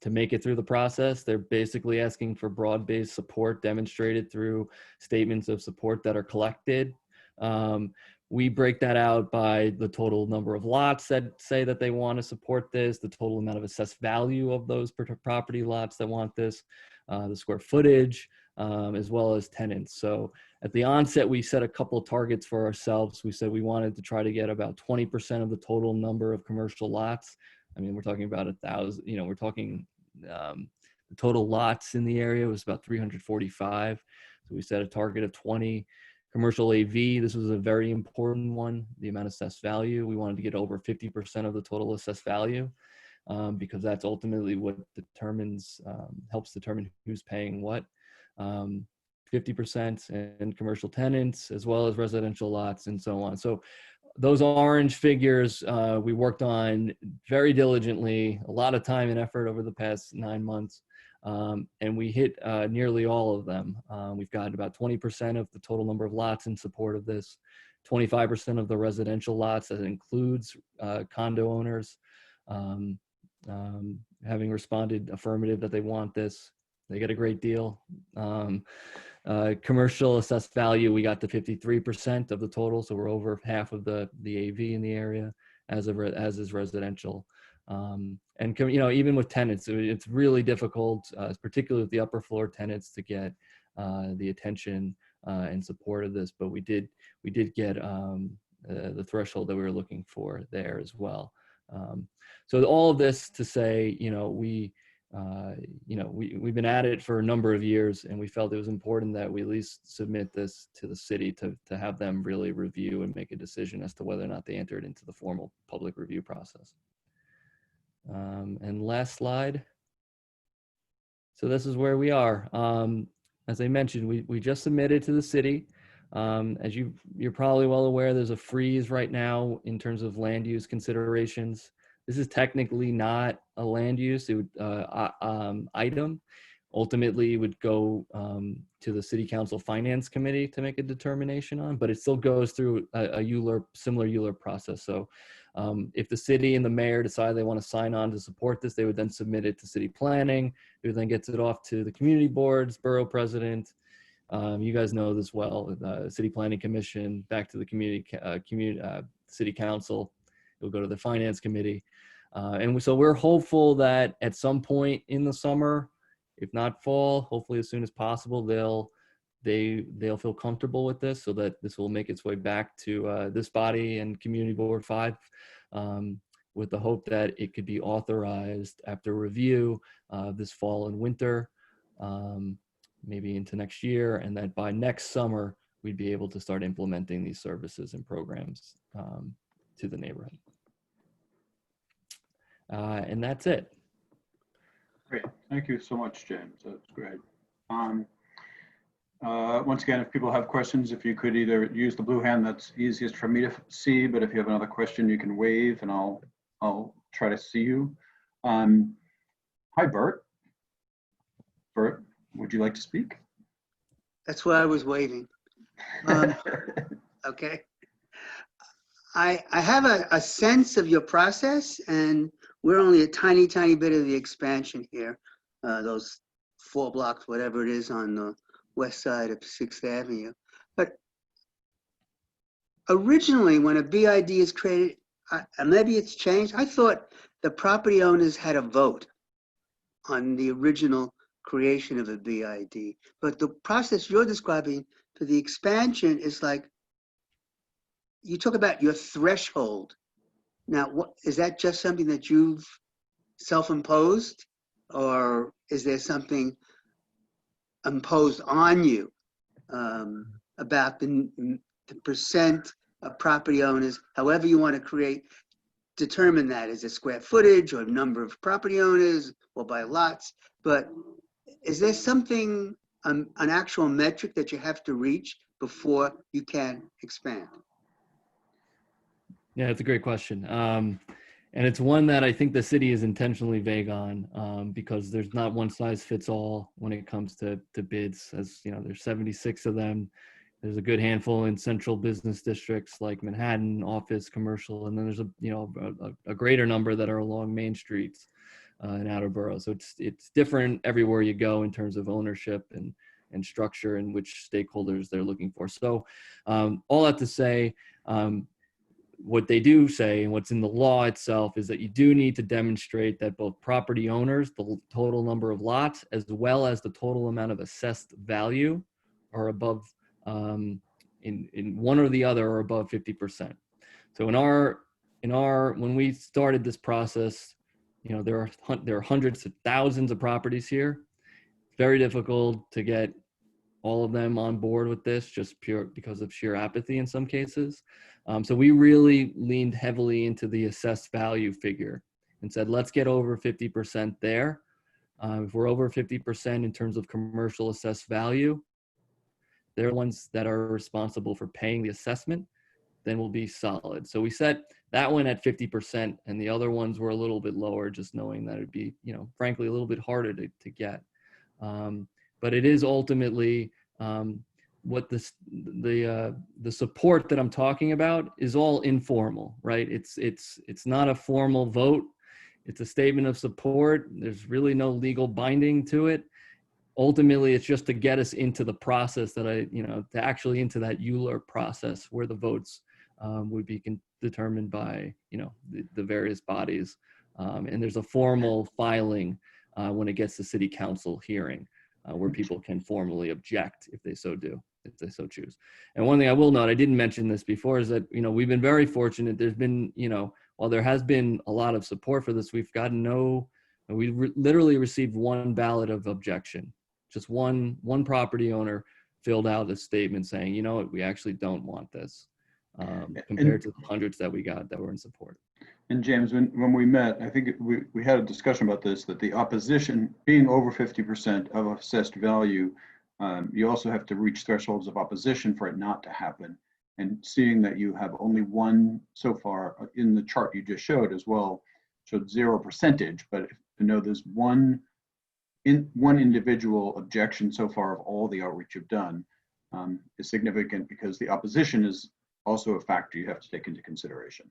O: make it through the process. They're basically asking for broad-based support demonstrated through statements of support that are collected. We break that out by the total number of lots that say that they want to support this, the total amount of assessed value of those property lots that want this, the square footage, as well as tenants. So at the onset, we set a couple of targets for ourselves. We said we wanted to try to get about 20% of the total number of commercial lots. I mean, we're talking about 1,000, you know, we're talking the total lots in the area was about 345. So we set a target of 20. Commercial AV, this was a very important one, the amount of assessed value. We wanted to get over 50% of the total assessed value because that's ultimately what determines, helps determine who's paying what. 50% and commercial tenants, as well as residential lots and so on. So those orange figures we worked on very diligently, a lot of time and effort over the past 9 months. And we hit nearly all of them. We've got about 20% of the total number of lots in support of this, 25% of the residential lots, that includes condo owners, having responded affirmative that they want this. They get a great deal. Commercial assessed value, we got to 53% of the total, so we're over half of the AV in the area, as is residential. And you know, even with tenants, it's really difficult, particularly with the upper floor tenants, to get the attention and support of this. But we did get the threshold that we were looking for there as well. So all of this to say, you know, we've been at it for a number of years, and we felt it was important that we at least submit this to the city to have them really review and make a decision as to whether or not they entered into the formal public review process. And last slide. So this is where we are. As I mentioned, we just submitted to the city. As you're probably well aware, there's a freeze right now in terms of land use considerations. This is technically not a land use item. Ultimately, it would go to the City Council Finance Committee to make a determination on, but it still goes through a similar ULURP process. So if the city and the mayor decide they want to sign on to support this, they would then submit it to city planning, who then gets it off to the community boards, borough president. You guys know this well, the City Planning Commission, back to the City Council. It'll go to the Finance Committee. And so we're hopeful that at some point in the summer, if not fall, hopefully as soon as possible, they'll feel comfortable with this, so that this will make its way back to this body and Community Board 5, with the hope that it could be authorized after review this fall and winter, maybe into next year, and that by next summer, we'd be able to start implementing these services and programs to the neighborhood. And that's it.
C: Great. Thank you so much, James. That's great. Once again, if people have questions, if you could either use the blue hand, that's easiest for me to see, but if you have another question, you can wave and I'll try to see you. Hi, Bert. Bert, would you like to speak?
H: That's why I was waiting. Okay. I have a sense of your process, and we're only a tiny, tiny bit of the expansion here. Those 4 blocks, whatever it is, on the west side of 6th Avenue. But originally, when a BID is created, and maybe it's changed, I thought the property owners had a vote on the original creation of a BID. But the process you're describing for the expansion is like, you talk about your threshold. Now, what is that just something that you've self-imposed, or is there something imposed on you about the percent of property owners, however you want to determine that as a square footage or number of property owners or by lots? But is there something, an actual metric that you have to reach before you can expand?
O: Yeah, it's a great question. And it's one that I think the city is intentionally vague on because there's not one size fits all when it comes to bids. As you know, there's 76 of them. There's a good handful in central business districts like Manhattan, office, commercial, and then there's a greater number that are along main streets in outer boroughs. So it's different everywhere you go in terms of ownership and structure and which stakeholders they're looking for. So all that to say, what they do say and what's in the law itself is that you do need to demonstrate that both property owners, the total number of lots, as well as the total amount of assessed value are above, in one or the other, are above 50%. So when we started this process, you know, there are hundreds of thousands of properties here. Very difficult to get all of them on board with this, just because of sheer apathy in some cases. So we really leaned heavily into the assessed value figure and said, let's get over 50% there. If we're over 50% in terms of commercial assessed value, they're the ones that are responsible for paying the assessment, then we'll be solid. So we set that one at 50%, and the other ones were a little bit lower, just knowing that it'd be, you know, frankly, a little bit harder to get. But it is ultimately what the support that I'm talking about is all informal, right? It's not a formal vote. It's a statement of support. There's really no legal binding to it. Ultimately, it's just to get us into the process to actually into that EULR process where the votes would be determined by, you know, the various bodies. And there's a formal filing when it gets to city council hearing. Where people can formally object if they so choose. And one thing I will note, I didn't mention this before, is that, you know, we've been very fortunate. There's been, you know, while there has been a lot of support for this, we've gotten literally received one ballot of objection. Just one property owner filled out a statement saying, you know what, we actually don't want this, compared to the hundreds that we got that were in support.
C: And James, when we met, I think we had a discussion about this, that the opposition being over 50% of assessed value, you also have to reach thresholds of opposition for it not to happen. And seeing that you have only one so far in the chart you just showed as well, showed 0%, but to know there's one individual objection so far of all the outreach you've done is significant, because the opposition is also a factor you have to take into consideration.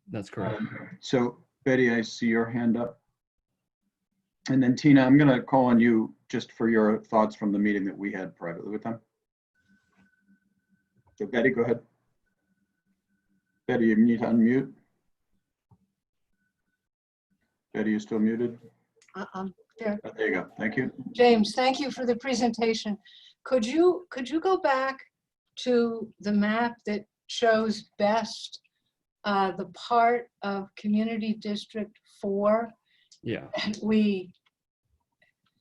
O: That's correct.
C: So Betty, I see your hand up. And then Tina, I'm gonna call on you just for your thoughts from the meeting that we had privately with them. So Betty, go ahead. Betty, you need to unmute. Betty, you still muted?
B: There.
C: Oh, there you go, thank you.
B: James, thank you for the presentation. Could you go back to the map that shows best the part of Community District 4?
O: Yeah.
B: And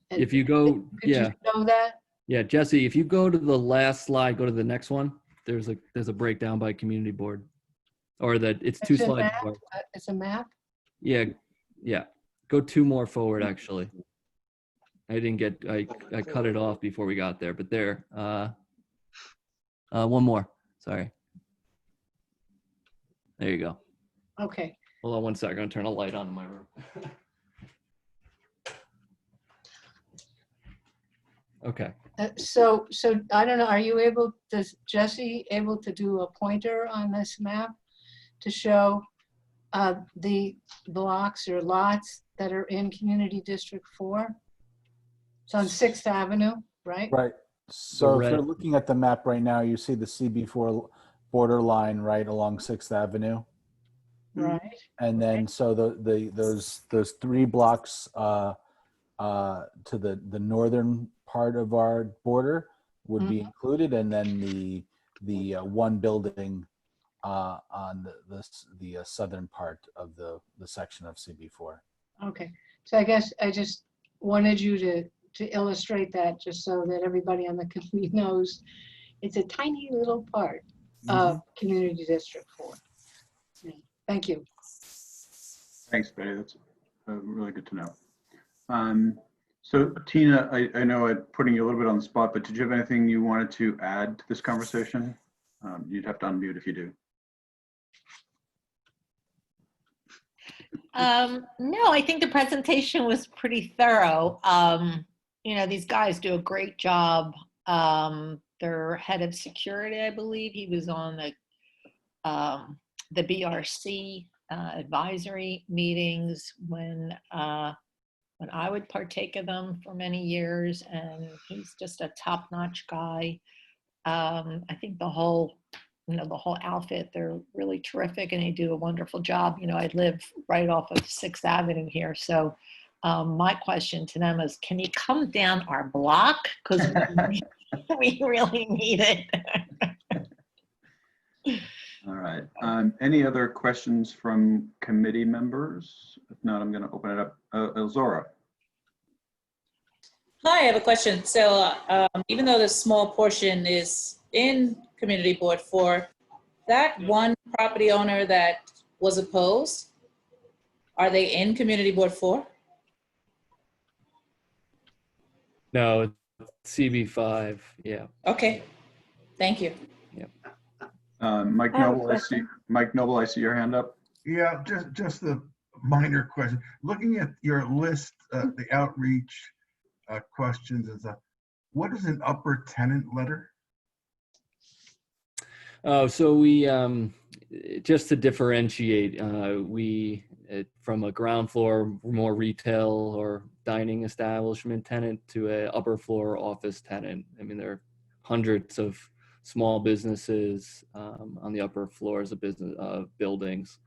O: if you go,
B: could
O: yeah.
B: you show that?
O: Yeah, Jesse, if you go to the last slide, go to the next one. There's a breakdown by community board, or that it's two slides.
B: It's a map?
O: Yeah. Go two more forward, actually. I cut it off before we got there, but there. One more, sorry. There you go.
B: Okay.
O: Hold on one second, I'm gonna turn a light on in my room. Okay.
B: So I don't know, is Jesse able to do a pointer on this map to show the blocks or lots that are in Community District 4? It's on 6th Avenue. right?
A: Right. So if
O: red-
A: you're looking at the map right now, you see the CB4 border line right along 6th Avenue.
B: Right.
A: And then so those 3 blocks to the northern part of our border would be included, and then the one building on the southern part of the section of CB4.
B: Okay, so I guess I just wanted you to illustrate that, just so that everybody on the committee knows it's a tiny little part of Community District 4. Yeah. Thank you.
C: Thanks, Betty. That's really good to know. So Tina, I know I'm putting you a little bit on the spot, but did you have anything you wanted to add to this conversation? You'd have to unmute if you do.
L: No, I think the presentation was pretty thorough. You know, these guys do a great job. Their head of security, I believe, he was on the BRC advisory meetings when I would partake of them for many years, and he's just a top-notch guy. I think the whole outfit, they're really terrific, and they do a wonderful job. You know, I live right off of 6th Avenue here, so my question to them is, can you come down our block? Because we really need it.
C: All right. Any other questions from committee members? If not, I'm going to open it up. Elzora.
D: Hi, I have a question. So even though the small portion is in Community Board 4, that one property owner that was opposed, are they in Community Board 4?
O: No, CB5. Yeah.
D: Okay. Thank you.
C: Mike Noble, I see your hand up.
N: Yeah, just a minor question. Looking at your list, the outreach questions and stuff, what is an upper tenant letter?
O: Oh, so we just to differentiate, from a ground floor, more retail or dining establishment tenant to a upper floor office tenant. I mean, there are hundreds of small businesses on the upper floors of buildings.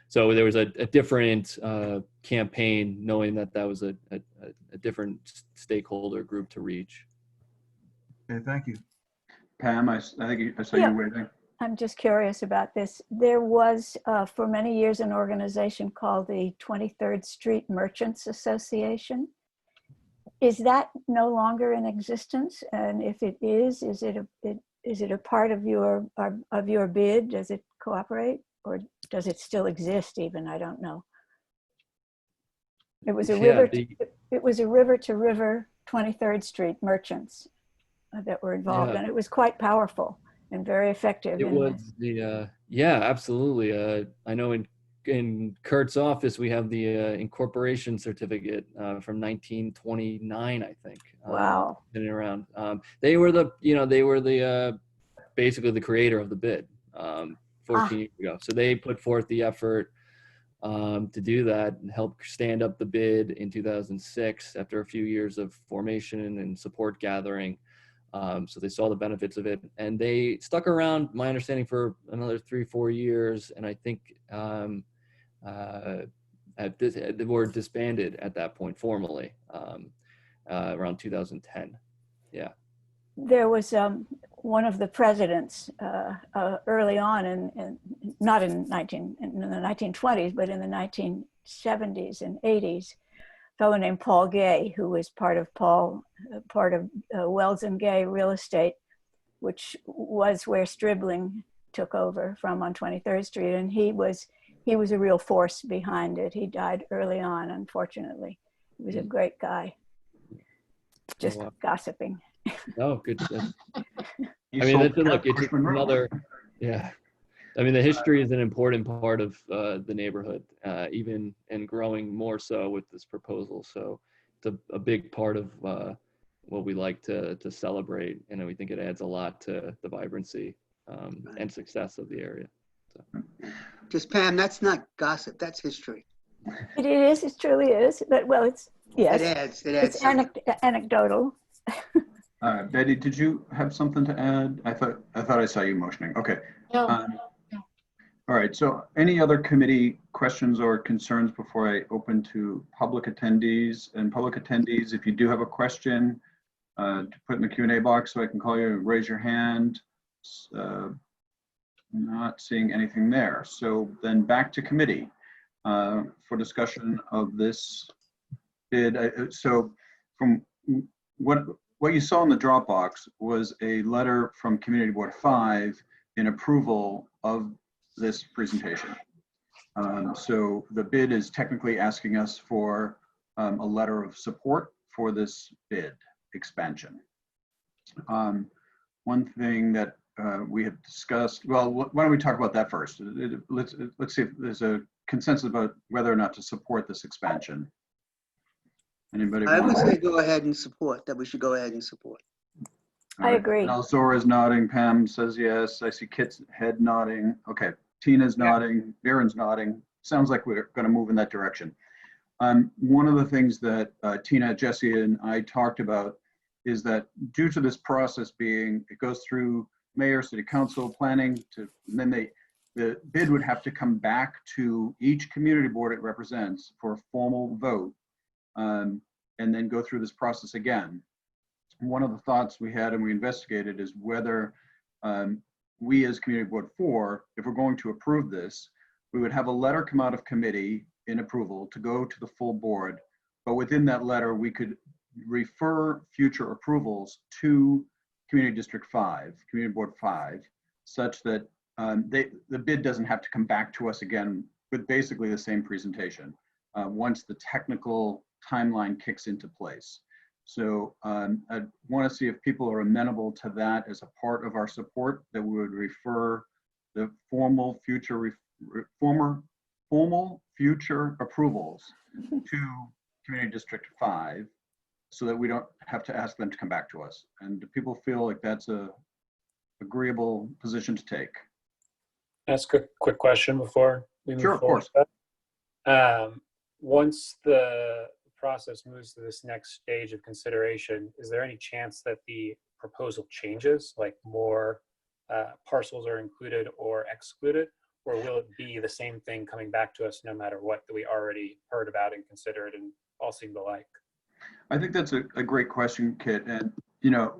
O: So there was a different campaign, knowing that was a different stakeholder group to reach.
N: Okay, thank you.
C: Pam, I think I saw you waving.
G: I'm just curious about this. There was for many years an organization called the 23rd Street Merchants Association. Is that no longer in existence? And if it is it a part of your bid? Does it cooperate, or does it still exist even? I don't know. It was a river to river 23rd Street merchants that were involved, and it was quite powerful and very effective.
O: It was yeah, absolutely. I know in Kurt's office, we have the incorporation certificate from 1929, I think.
G: Wow.
O: Been around. They were basically the creator of the bid 14 years ago. So they put forth the effort to do that and help stand up the bid in 2006 after a few years of formation and support gathering. So they saw the benefits of it, and they stuck around, my understanding, for another 3-4 years. And I think they were disbanded at that point formally around 2010. Yeah.
G: There was one of the presidents early on, not in the 1920s, but in the 1970s and 80s, a fellow named Paul Gay, who was part of Wells and Gay Real Estate, which was where Stribling took over from on 23rd Street, and he was a real force behind it. He died early on, unfortunately. He was a great guy. Just gossiping.
O: Oh, good. I mean, it's another, yeah. I mean, the history is an important part of the neighborhood, even and growing more so with this proposal. So it's a big part of what we like to celebrate, and we think it adds a lot to the vibrancy and success of the area. So.
H: Just Pam, that's not gossip, that's history.
G: It truly is, but well, it's, yes.
H: It adds
G: it's anecdotal.
C: Betty, did you have something to add? I thought I saw you motioning. Okay.
B: No,
C: All right. So any other committee questions or concerns before I open to public attendees? And public attendees, if you do have a question, to put in the Q&A box so I can call you, raise your hand. Not seeing anything there. So then back to committee for discussion of this bid. So from what you saw in the Dropbox was a letter from Community Board 5 in approval of this presentation. So the bid is technically asking us for a letter of support for this bid expansion. One thing that we had discussed, well, why don't we talk about that first? Let's see if there's a consensus about whether or not to support this expansion. Anybody?
H: I would say go ahead and support, that we should go ahead and support.
G: I agree.
C: Now Zora's nodding, Pam says yes. I see Kit's head nodding. Okay, Tina's nodding, Aaron's nodding. Sounds like we're gonna move in that direction. One of the things that Tina, Jesse, and I talked about is that due to this process being, it goes through mayor, city council, planning, and then the bid would have to come back to each community board it represents for a formal vote, and then go through this process again. One of the thoughts we had and we investigated is whether we as Community Board 4, if we're going to approve this, we would have a letter come out of committee in approval to go to the full board, but within that letter we could refer future approvals to Community District 5, Community Board 5, such that the bid doesn't have to come back to us again with basically the same presentation once the technical timeline kicks into place. So I want to see if people are amenable to that as a part of our support, that we would refer the formal future approvals to Community District 5, so that we don't have to ask them to come back to us. And do people feel like that's a agreeable position to take?
I: Ask a quick question before we move
C: Sure, of
I: forward.
C: course.
I: Once the process moves to this next stage of consideration, is there any chance that the proposal changes, like more parcels are included or excluded, or will it be the same thing coming back to us no matter what that we already heard about and considered and all seem to like?
C: I think that's a great question, Kit. And,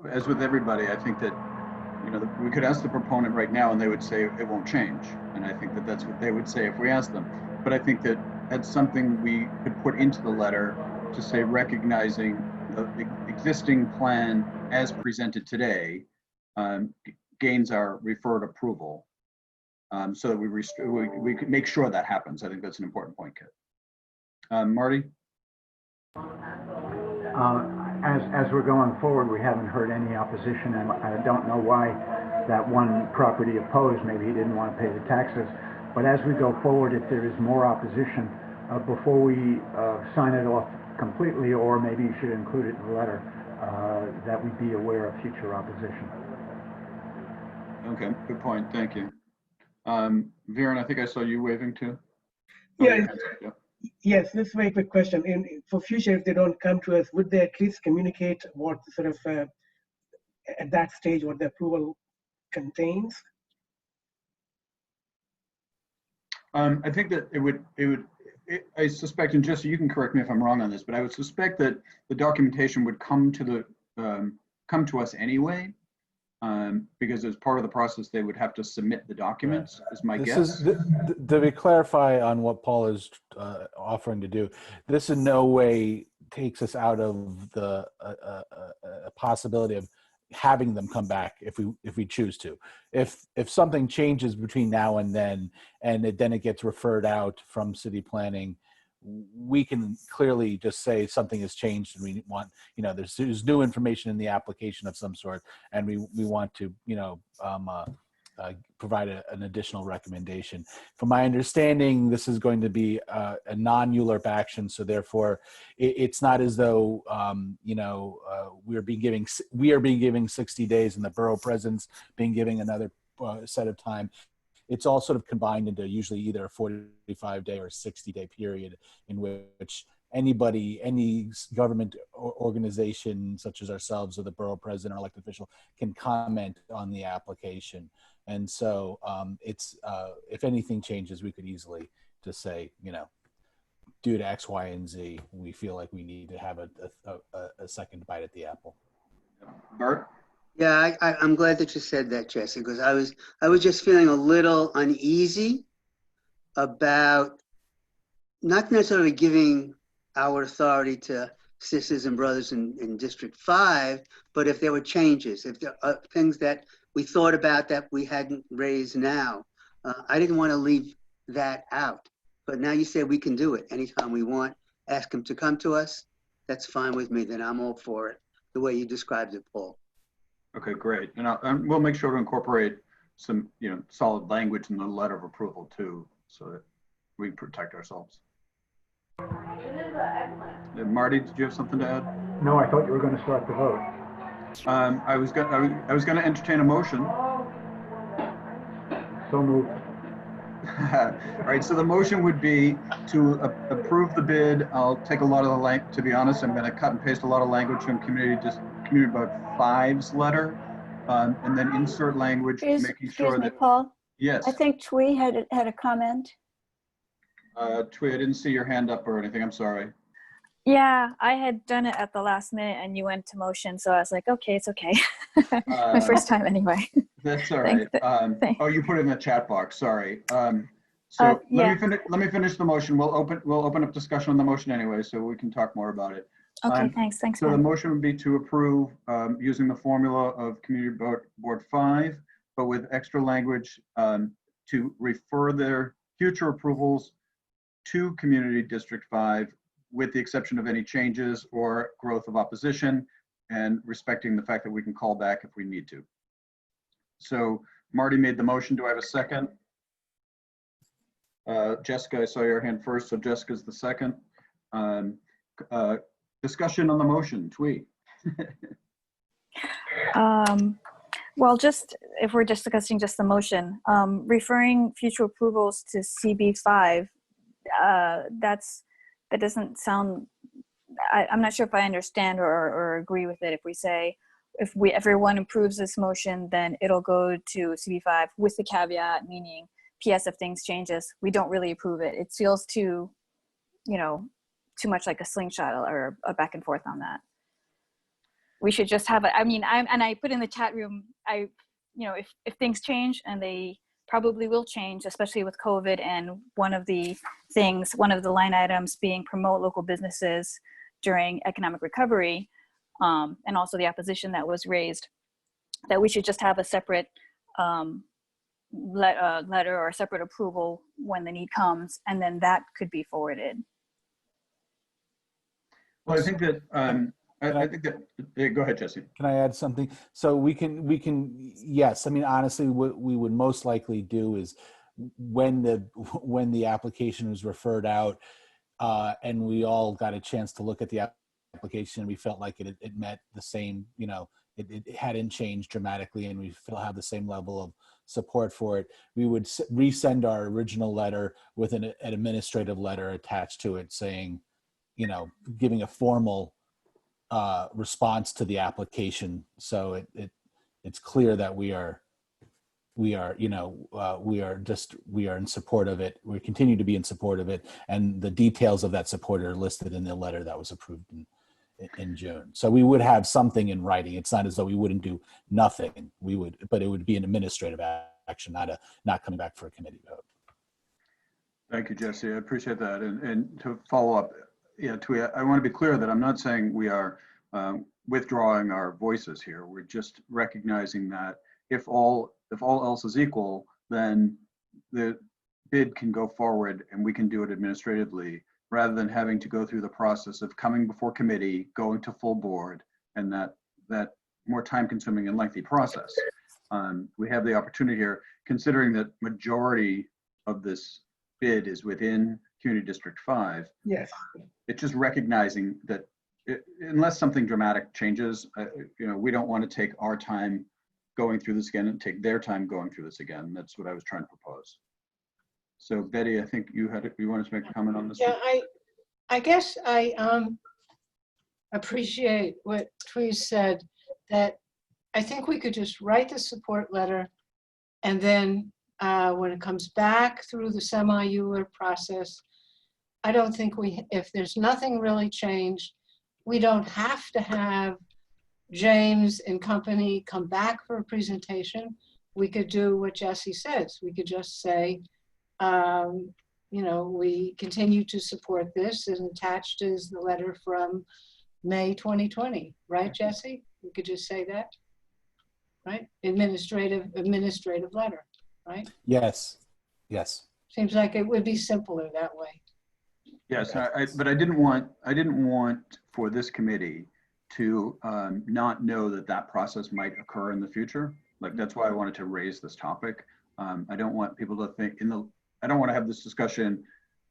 C: as with everybody, I think that, we could ask the proponent right now and they would say it won't change. And I think that that's what they would say if we asked them. But I think that that's something we could put into the letter to say, recognizing the existing plan as presented today gains our referred approval, so that we could make sure that happens. I think that's an important point, Kit. Marty?
F: As we're going forward, we haven't heard any opposition, and I don't know why that one property opposed. Maybe he didn't want to pay the taxes. But as we go forward, if there is more opposition, before we sign it off completely, or maybe you should include it in the letter, that we be aware of future opposition.
C: Okay, good point. Thank you. Viren, I think I saw you waving too.
M: Yeah. Yes, this is a very quick question. For future, if they don't come to us, would they at least communicate what sort of, at that stage, what the approval contains?
C: I think that I suspect, and Jesse, you can correct me if I'm wrong on this, but I would suspect that the documentation would come to us anyway, because as part of the process, they would have to submit the documents, is my guess.
A: To be clarify on what Paul is offering to do, this in no way takes us out of the possibility of having them come back if we choose to. If something changes between now and then, and then it gets referred out from city planning, we can clearly just say something has changed and we want, there's new information in the application of some sort, and we want to, provide an additional recommendation. From my understanding, this is going to be a non-ULURP action, so therefore it's not as though we are being given 60 days and the borough president's being given another set of time. It's all sort of combined into usually either a 45-day or 60-day period in which anybody, any government organization such as ourselves or the borough president or elected official can comment on the application. And so it's, if anything changes, we could easily just say, you know, due to X, Y, and Z, we feel like we need to have a second bite at the apple.
C: Bart?
H: Yeah, I'm glad that you said that, Jesse, because I was just feeling a little uneasy about not necessarily giving our authority to sisters and brothers in District 5, but if there were changes, if there are things that we thought about that we hadn't raised now. I didn't want to leave that out, but now you said we can do it anytime we want. Ask them to come to us. That's fine with me. Then I'm all for it, the way you described it, Paul.
C: Okay, great. And we'll make sure to incorporate some, you know, solid language in the letter of approval too, so that we protect ourselves. Marty, did you have something to add?
F: No, I thought you were going to start the vote.
C: I was going to entertain a motion.
F: So moved.
C: All right, so the motion would be to approve the bid. I'll take a lot of the language, to be honest, I'm going to cut and paste a lot of language from Community Board 5's letter, and then insert language making sure that.
G: Paul?
C: Yes.
G: I think Twee had a comment.
C: Twee, I didn't see your hand up or anything. I'm sorry.
K: Yeah, I had done it at the last minute and you went to motion, so I was like, okay, it's okay. My first time anyway.
C: That's all right.
K: Thanks.
C: Oh, you put it in the chat box. Sorry.
K: Yeah.
C: Let me finish the motion. We'll open up discussion on the motion anyway, so we can talk more about it.
K: Okay, thanks. Thanks,
C: So the
K: Ben.
C: motion would be to approve using the formula of Community Board 5, but with extra language to refer their future approvals to Community District 5, with the exception of any changes or growth of opposition, and respecting the fact that we can call back if we need to. So Marty made the motion. Do I have a second? Jessica, I saw your hand first, so Jessica's the second. Discussion on the motion, Twee.
K: Well, just if we're discussing just the motion, referring future approvals to CB5, that doesn't sound, I'm not sure if I understand or agree with it. If we say, if everyone approves this motion, then it'll go to CB5 with the caveat, meaning PS if things changes, we don't really approve it. It feels too, you know, too much like a slingshot or a back and forth on that. We should just have a, I mean, I put in the chat room, you know, if things change, and they probably will change, especially with COVID, and one of the line items being promote local businesses during economic recovery, and also the opposition that was raised, that we should just have a separate letter or a separate approval when the need comes, and then that could be forwarded.
C: Well, I think that, I think that, yeah, go ahead, Jesse.
A: Can I add something? So we can, yes, I mean, honestly, what we would most likely do is when the application was referred out and we all got a chance to look at the application, we felt like it met the same, you know, it hadn't changed dramatically, and we still have the same level of support for it. We would resend our original letter with an administrative letter attached to it saying, you know, giving a formal response to the application, so it's clear that we are you know we are in support of it. We continue to be in support of it, and the details of that support are listed in the letter that was approved in June. So we would have something in writing. It's not as though we wouldn't do nothing. We would, but it would be an administrative action, not coming back for a committee vote.
C: Thank you, Jesse. I appreciate that. And to follow up, yeah, I want to be clear that I'm not saying we are withdrawing our voices here. We're just recognizing that if all else is equal, then the bid can go forward and we can do it administratively, rather than having to go through the process of coming before committee, going to full board, and that more time-consuming and lengthy process. We have the opportunity here, considering that majority of this bid is within Community District 5.
M: Yes.
C: It's just recognizing that unless something dramatic changes, you know, we don't want to take our time going through this again and take their time going through this again. That's what I was trying to propose. So Betty, I think you wanted to make a comment on this.
B: Yeah, I guess I appreciate what Twee said, that I think we could just write the support letter, and then when it comes back through the semi-ULURP process, I don't think if there's nothing really changed, we don't have to have James and company come back for a presentation. We could do what Jesse says. We could just say, you know, we continue to support this, and attached is the letter from May 2020, right, Jesse? We could just say that, right? Administrative letter, right?
A: Yes, yes.
B: Seems like it would be simpler that way.
C: Yes, but I didn't want for this committee to not know that process might occur in the future. Like, that's why I wanted to raise this topic. I don't want people to think I don't want to have this discussion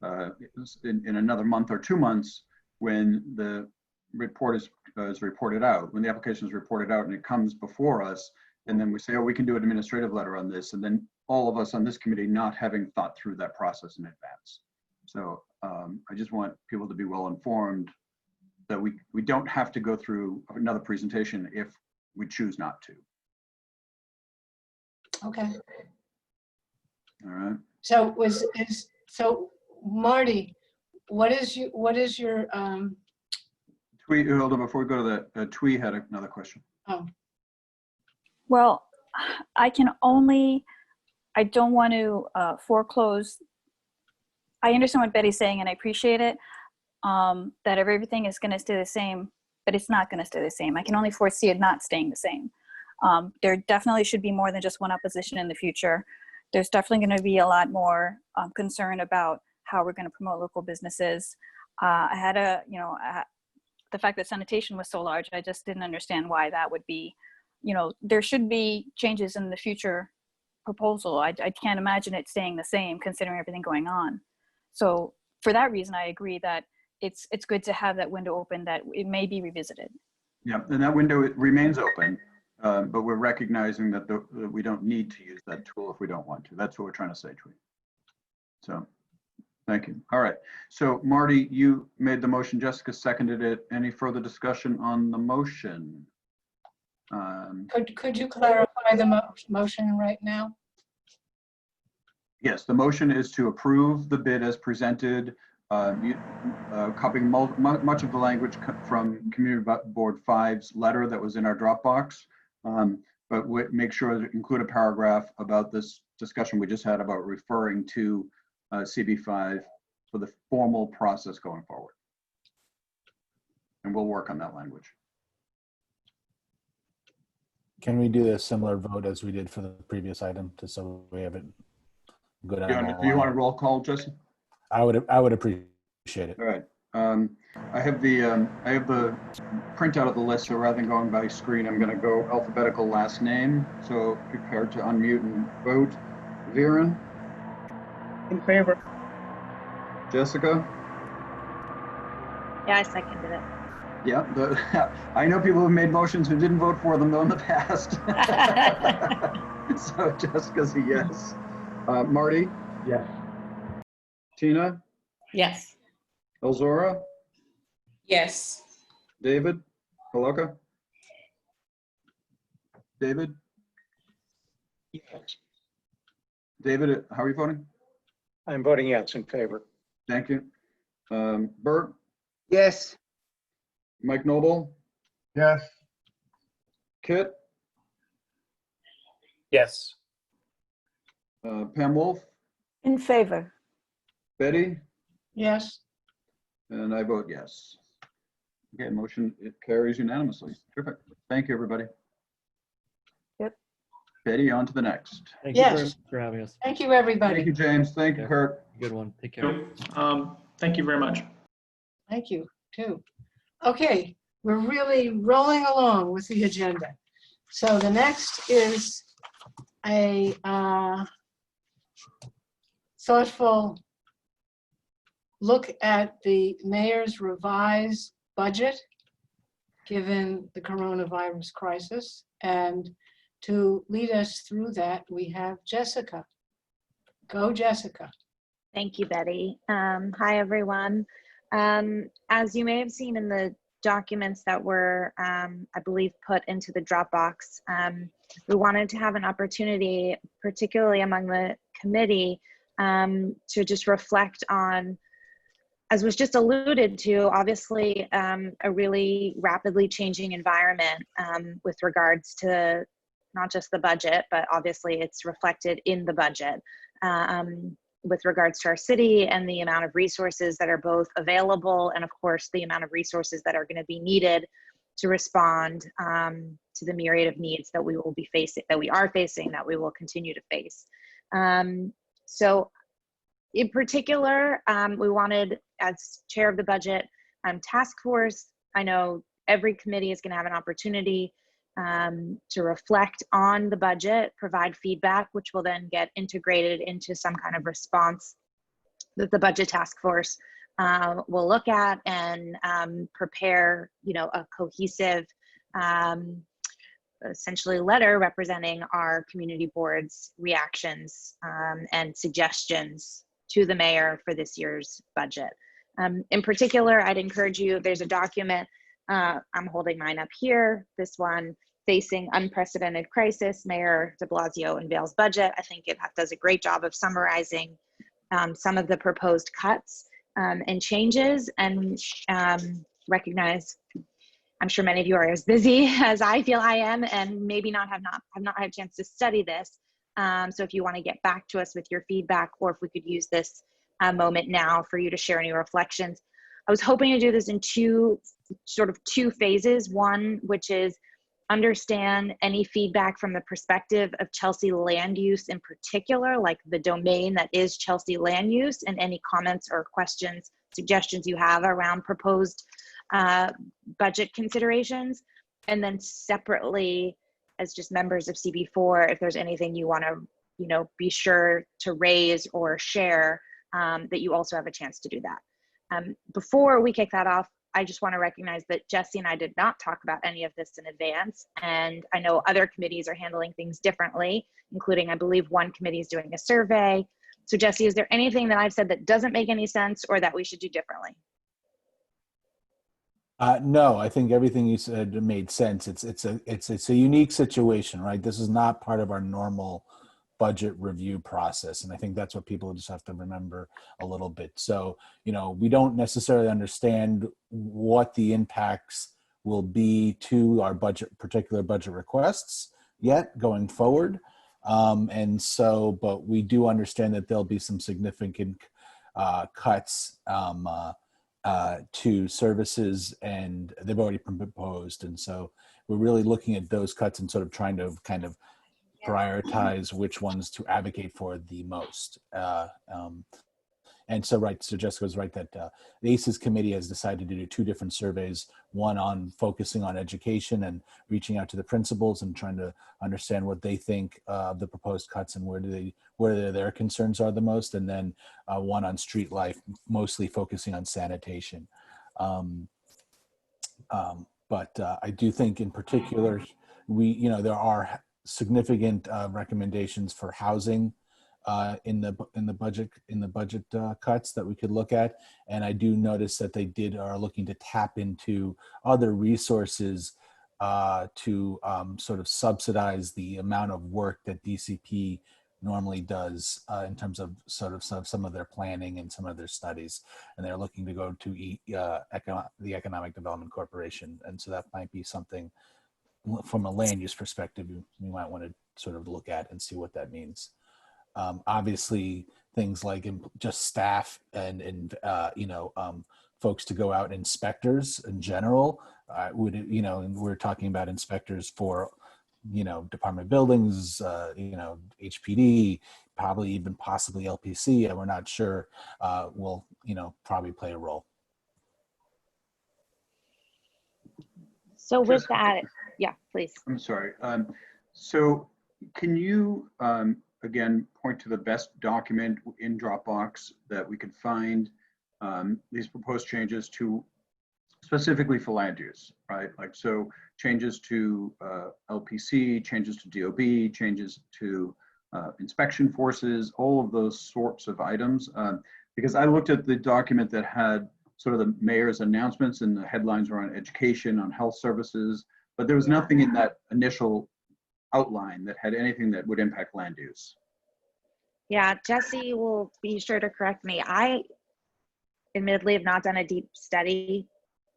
C: in another month or 2 months when the report is reported out, when the application is reported out and it comes before us, and then we say, oh, we can do an administrative letter on this, and then all of us on this committee not having thought through that process in advance. So I just want people to be well informed that we don't have to go through another presentation if we choose not to.
B: Okay.
C: All right.
B: So so Marty, what is your
C: Twee, hold on, before we go to that, Twee had another question.
B: oh.
K: Well, I don't want to foreclose. I understand what Betty's saying, and I appreciate it, that everything is going to stay the same, but it's not going to stay the same. I can only foresee it not staying the same. There definitely should be more than just one opposition in the future. There's definitely going to be a lot more concern about how we're going to promote local businesses. I had the fact that sanitation was so large, I just didn't understand why that would be. There should be changes in the future proposal. I can't imagine it staying the same considering everything going on. So for that reason, I agree that it's good to have that window open, that it may be revisited.
C: Yeah, and that window remains open, but we're recognizing that we don't need to use that tool if we don't want to. That's what we're trying to say, Twee. So, thank you. All right. So, Marty, you made the motion. Jessica seconded it. Any further discussion on the motion?
B: Could you clarify the motion right now?
C: Yes, the motion is to approve the bid as presented, copying much of the language from Community Board 5's letter that was in our Dropbox, but make sure to include a paragraph about this discussion we just had about referring to CB5 for the formal process going forward. And we'll work on that language.
A: Can we do a similar vote as we did for the previous item, just so we have it good on?
C: Do you want a roll call, Jesse?
A: I would appreciate it.
C: All right. I have the printout of the list, so rather than going by screen, I'm going to go alphabetical last name. So prepare to unmute and vote. Viren?
M: In favor.
C: Jessica?
K: Yeah, I seconded it.
C: Yeah, I know people have made motions who didn't vote for them though in the past. So Jessica's a yes. Marty?
F: Yes.
C: Tina?
L: Yes.
C: Elzora?
D: Yes.
C: David? Holoka? David?
J: Yes.
C: David, how are you voting?
J: I'm voting yes in favor.
C: Thank you. Bert?
H: Yes.
C: Mike Noble?
N: Yes.
C: Kit?
I: Yes.
C: Pam Wolf?
G: In favor.
C: Betty?
B: Yes.
C: And I vote yes. Okay, motion, it carries unanimously. Terrific. Thank you, everybody.
G: Yep.
C: Betty, on to the next.
O: Thank you
B: Yes.
O: for having us.
B: Thank you, everybody.
C: Thank you, James. Thank you,
O: Yeah.
C: Kurt.
O: Good one. Take care.
P: Thank you very much.
B: Thank you, too. Okay, we're really rolling along with the agenda. So the next is a thoughtful look at the mayor's revised budget, given the coronavirus crisis. And to lead us through that, we have Jessica. Go, Jessica.
Q: Thank you, Betty. Hi, everyone.
K: As you may have seen in the documents that were, I believe, put into the Dropbox, we wanted to have an opportunity, particularly among the committee, to just reflect on, as was just alluded to, obviously a really rapidly changing environment with regards to not just the budget, but obviously it's reflected in the budget with regards to our city and the amount of resources that are both available and of course the amount of resources that are going to be needed to respond to the myriad of needs that we will be facing, that we are facing, that we will continue to face. So in particular, we wanted, as chair of the budget task force, I know every committee is going to have an opportunity to reflect on the budget, provide feedback, which will then get integrated into some kind of response that the budget task force will look at and prepare, a cohesive, essentially letter representing our community board's reactions and suggestions to the mayor for this year's budget. In particular, I'd encourage you, there's a document, I'm holding mine up here, this one, Facing Unprecedented Crisis, Mayor de Blasio unveils budget. I think it does a great job of summarizing some of the proposed cuts and changes, and recognize, I'm sure many of you are as busy as I feel I am, and maybe have not had a chance to study this. So if you want to get back to us with your feedback, or if we could use this moment now for you to share any reflections. I was hoping to do this in two phases. One, which is understand any feedback from the perspective of Chelsea land use in particular, like the domain that is Chelsea land use, and any comments or questions, suggestions you have around proposed budget considerations. And then separately, as just members of CB4, if there's anything you want to, be sure to raise or share, that you also have a chance to do that. Before we kick that off, I just want to recognize that Jesse and I did not talk about any of this in advance. And I know other committees are handling things differently, including, I believe, one committee is doing a survey. So Jesse, is there anything that I've said that doesn't make any sense or that we should do differently?
A: No, I think everything you said made sense. It's a unique situation, right? This is not part of our normal budget review process, and I think that's what people just have to remember a little bit. So, we don't necessarily understand what the impacts will be to our particular budget requests yet going forward, and so, but we do understand that there'll be some significant cuts to services, and they've already been proposed. And so we're really looking at those cuts and sort of trying to kind of prioritize which ones to advocate for the most. And so, right, so Jessica was right that the ACES committee has decided to do two different surveys, one on focusing on education and reaching out to the principals and trying to understand what they think of the proposed cuts and where their concerns are the most, and then one on street life, mostly focusing on sanitation. But I do think in particular, there are significant recommendations for housing in the budget cuts that we could look at, and I do notice that they are looking to tap into other resources to sort of subsidize the amount of work that DCP normally does in terms of sort of some of their planning and some of their studies, and they're looking to go to the Economic Development Corporation, and so that might be something from a land use perspective we might want to sort of look at and see what that means. Obviously, things like just staff and folks to go out, inspectors in general, and we're talking about inspectors for Department of Buildings, HPD, probably even possibly LPC, and we're not sure, will probably play a role.
K: So with that, yeah, please.
C: I'm sorry. So can you, again, point to the best document in Dropbox that we could find these proposed changes to, specifically for land use, right? Like, so changes to LPC, changes to DOB, changes to inspection forces, all of those sorts of items. Because I looked at the document that had sort of the mayor's announcements, and the headlines were on education, on health services, but there was nothing in that initial outline that had anything that would impact land use.
Q: Yeah, Jesse will be sure to correct me. I admittedly have not done a deep study,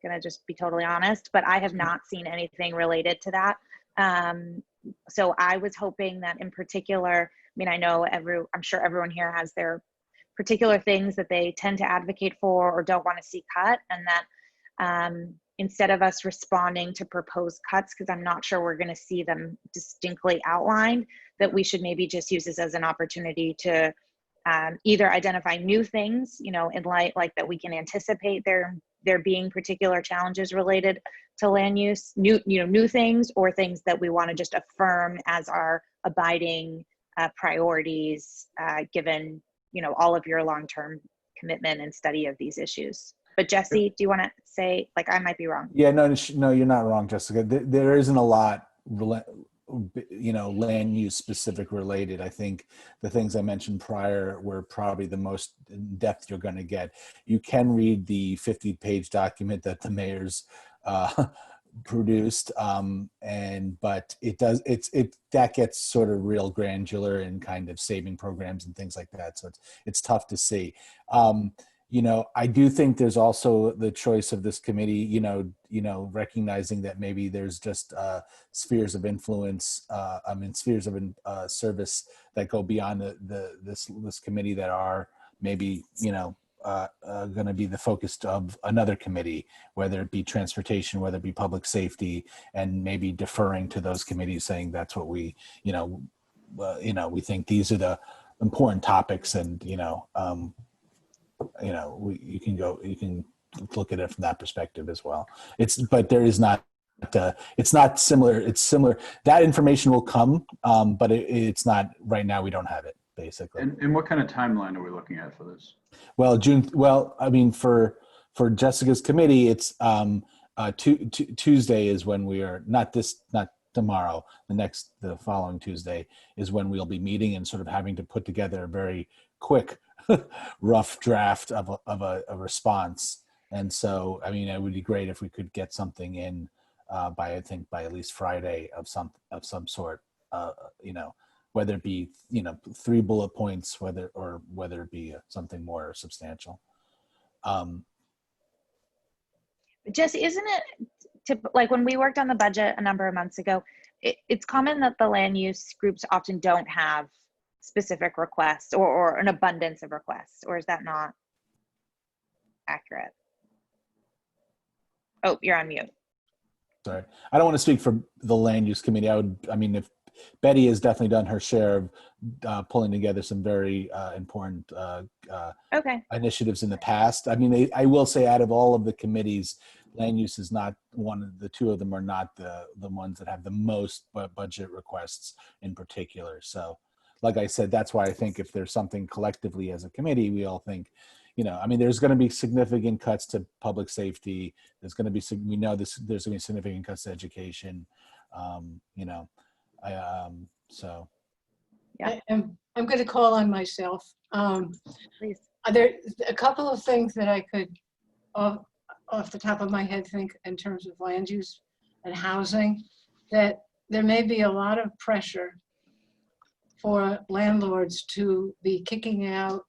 Q: gonna just be totally honest, but I have not seen anything related to that. So I was hoping that in particular, I mean, I'm sure everyone here has their particular things that they tend to advocate for or don't want to see cut, and that instead of us responding to proposed cuts, because I'm not sure we're going to see them distinctly outlined, that we should maybe just use this as an opportunity to either identify new things, in light like that we can anticipate there being particular challenges related to land use, new things, or things that we want to just affirm as our abiding priorities, given all of your long-term commitment and study of these issues. But Jesse, do you want to say, like, I might be wrong?
A: Yeah, no, you're not wrong, Jessica. There isn't a lot, land use specific related. I think the things I mentioned prior were probably the most in depth you're going to get. You can read the 50-page document that the mayor's produced, but that gets sort of real granular and kind of saving programs and things like that. So it's tough to see. I do think there's also the choice of this committee, recognizing that maybe there's just spheres of influence, spheres of service that go beyond this committee that are maybe, going to be the focus of another committee, whether it be transportation, whether it be public safety, and maybe deferring to those committees, saying that's what we we think these are the important topics, and you can look at it from that perspective as well. But there is not. It's not similar. It's similar. That information will come, but it's not right now. We don't have it, basically.
C: And what kind of timeline are we looking at for this?
A: Well, June. Well, I mean, for Jessica's committee, it's Tuesday is when we are not tomorrow. The following Tuesday is when we'll be meeting and sort of having to put together a very quick, rough draft of a response. And so, I mean, it would be great if we could get something in by at least Friday of some sort. Whether it be 3 bullet points, whether it be something more substantial.
Q: Jesse, isn't it like when we worked on the budget a number of months ago, it's common that the land use groups often don't have specific requests or an abundance of requests, or is that not accurate? Oh, you're on mute.
A: Sorry, I don't want to speak for the land use committee. If Betty has definitely done her share of pulling together some very important initiatives in the past. I mean, I will say, out of all of the committees, land use is not one of the two of them are not the ones that have the most budget requests in particular. So, like I said, that's why I think if there's something collectively as a committee, we all think, there's going to be significant cuts to public safety. There's going to be, there's going to be significant cuts to education. So.
B: Yeah. I'm going to call on myself.
Q: Please.
B: There a couple of things that I could, off the top of my head, think in terms of land use and housing, that there may be a lot of pressure for landlords to be kicking out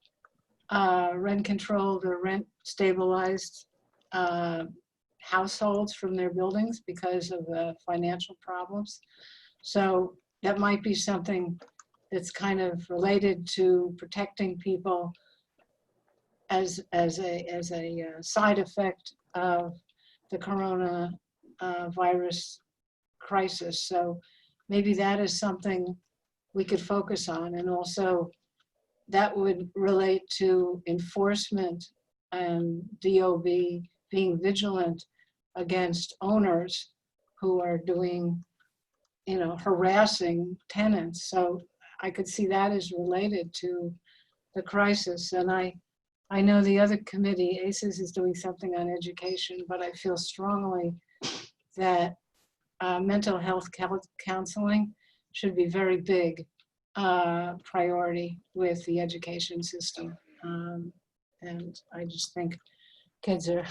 B: rent controlled or rent stabilized households from their buildings because of the financial problems. So that might be something that's kind of related to protecting people as a side effect of the corona virus crisis. So maybe that is something we could focus on, and also that would relate to enforcement and DOB being vigilant against owners who are doing, harassing tenants. So I could see that as related to the crisis. And I know the other committee, ACES, is doing something on education, but I feel strongly that mental health counseling should be very big priority with the education system. And I just think kids are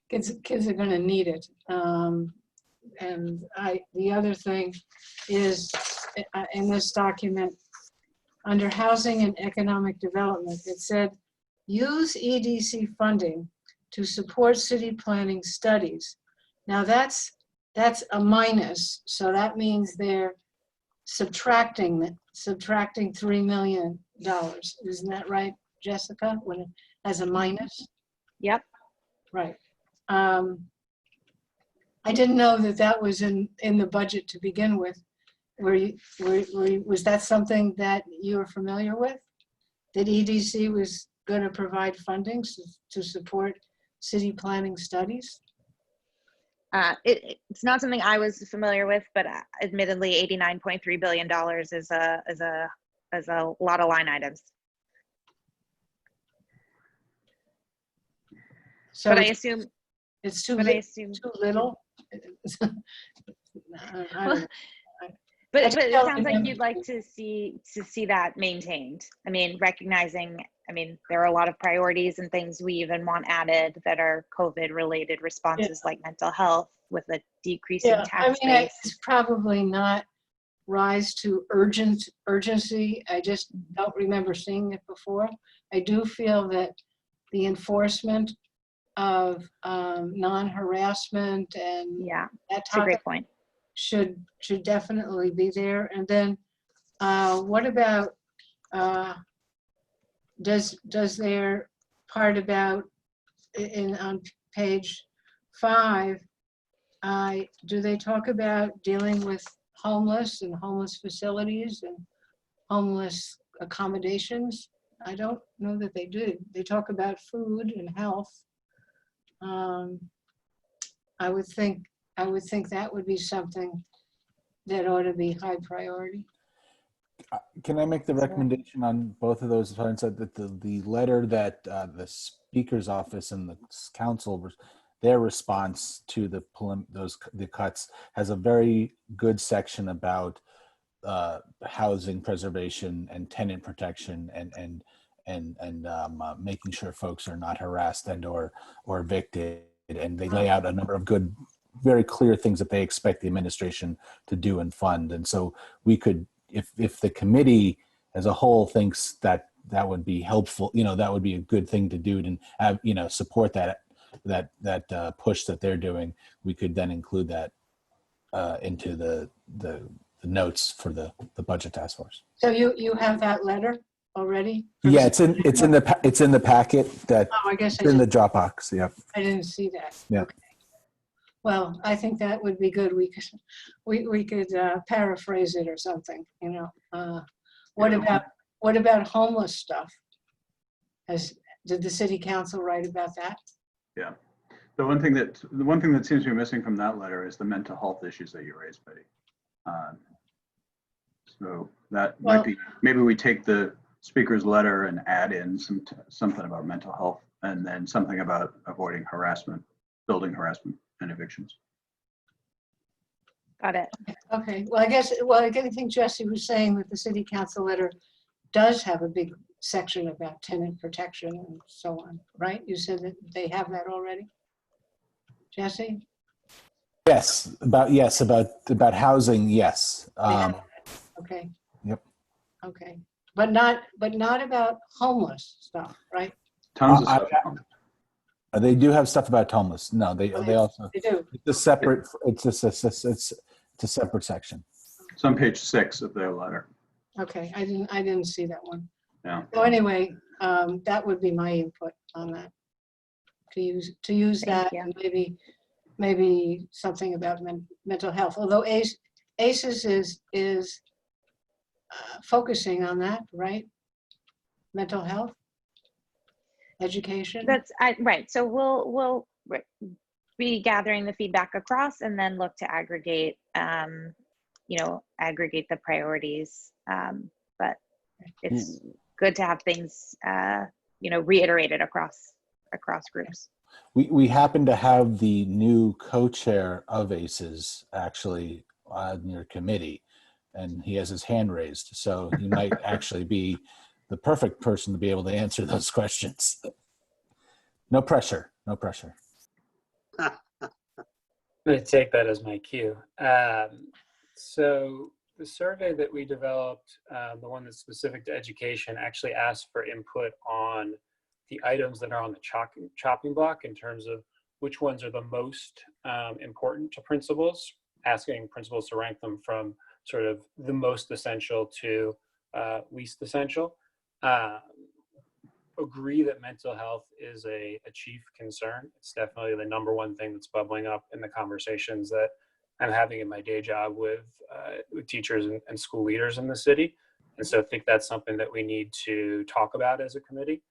B: kids are going to need it. And the other thing is in this document, under housing and economic development, it said, use EDC funding to support city planning studies. Now that's a minus, so that means they're subtracting $3 million. Isn't that right, Jessica? When it has a minus?
Q: Yep.
B: Right. I didn't know that was in the budget to begin with. Was that something that you were familiar with? That EDC was going to provide funding to support city planning studies?
Q: It's not something I was familiar with, but admittedly, $89.3 billion is a lot of line items.
B: So
Q: but I assume
B: it's too little. I don't know.
Q: But it sounds like you'd like to see that maintained. I mean, recognizing, there are a lot of priorities and things we even want added that are COVID related responses, like mental health with a decreasing tax base.
B: It's probably not rise to urgency. I just don't remember seeing it before. I do feel that the enforcement of non-harassment and that
Q: That's a great point.
B: should definitely be there. And then what about does their part about on page 5 do they talk about dealing with homeless and homeless facilities and homeless accommodations? I don't know that they do. They talk about food and health. I would think that would be something that ought to be high priority.
A: Can I make the recommendation on both of those points? That the letter that the Speaker's office and the council, their response to the cuts has a very good section about housing preservation and tenant protection and making sure folks are not harassed and or evicted. And they lay out a number of good, very clear things that they expect the administration to do and fund. And so we could, if the committee as a whole thinks that would be helpful, that would be a good thing to do and have, support that push that they're doing, we could then include that into the notes for the budget task force.
B: So you have that letter already?
A: Yeah, it's in the packet that
B: I guess
A: it's in the Dropbox. Yep.
B: I didn't see that.
A: Yeah.
B: Okay. Well, I think that would be good. We could paraphrase it or something. What about homeless stuff? Did the city council write about that?
C: Yeah. The one thing that seems to be missing from that letter is the mental health issues that you raised, Betty. So that might be, maybe we take the speaker's letter and add in something about mental health and then something about avoiding harassment, building harassment and evictions.
Q: Got it.
B: Okay. Well, I think Jesse was saying that the city council letter does have a big section about tenant protection and so on, right? You said that they have that already, Jesse?
A: Yes, about housing. Yes.
B: Okay.
A: Yep.
B: Okay, but not about homeless stuff, right?
C: Tons of stuff.
A: They do have stuff about homeless. No, they also.
B: They do.
A: It's a separate. It's a separate section.
C: It's on page 6 of their letter.
B: Okay, I didn't see that one.
C: Yeah.
B: So anyway, that would be my input on that. To use that, and maybe something about mental health. Although ACES is focusing on that, right? Mental health, education.
Q: That's right. So we'll be gathering the feedback across and then look to aggregate, aggregate the priorities. But it's good to have things, reiterated across groups.
A: We happen to have the new co-chair of ACES actually on your committee, and he has his hand raised. So he might actually be the perfect person to be able to answer those questions. No pressure. No pressure.
I: I'm going to take that as my cue. So the survey that we developed, the one that's specific to education, actually asked for input on the items that are on the chopping block in terms of which ones are the most important to principals, asking principals to rank them from sort of the most essential to least essential. Agree that mental health is a chief concern. It's definitely the number one thing that's bubbling up in the conversations that I'm having in my day job with teachers and school leaders in the city. And so I think that's something that we need to talk about as a committee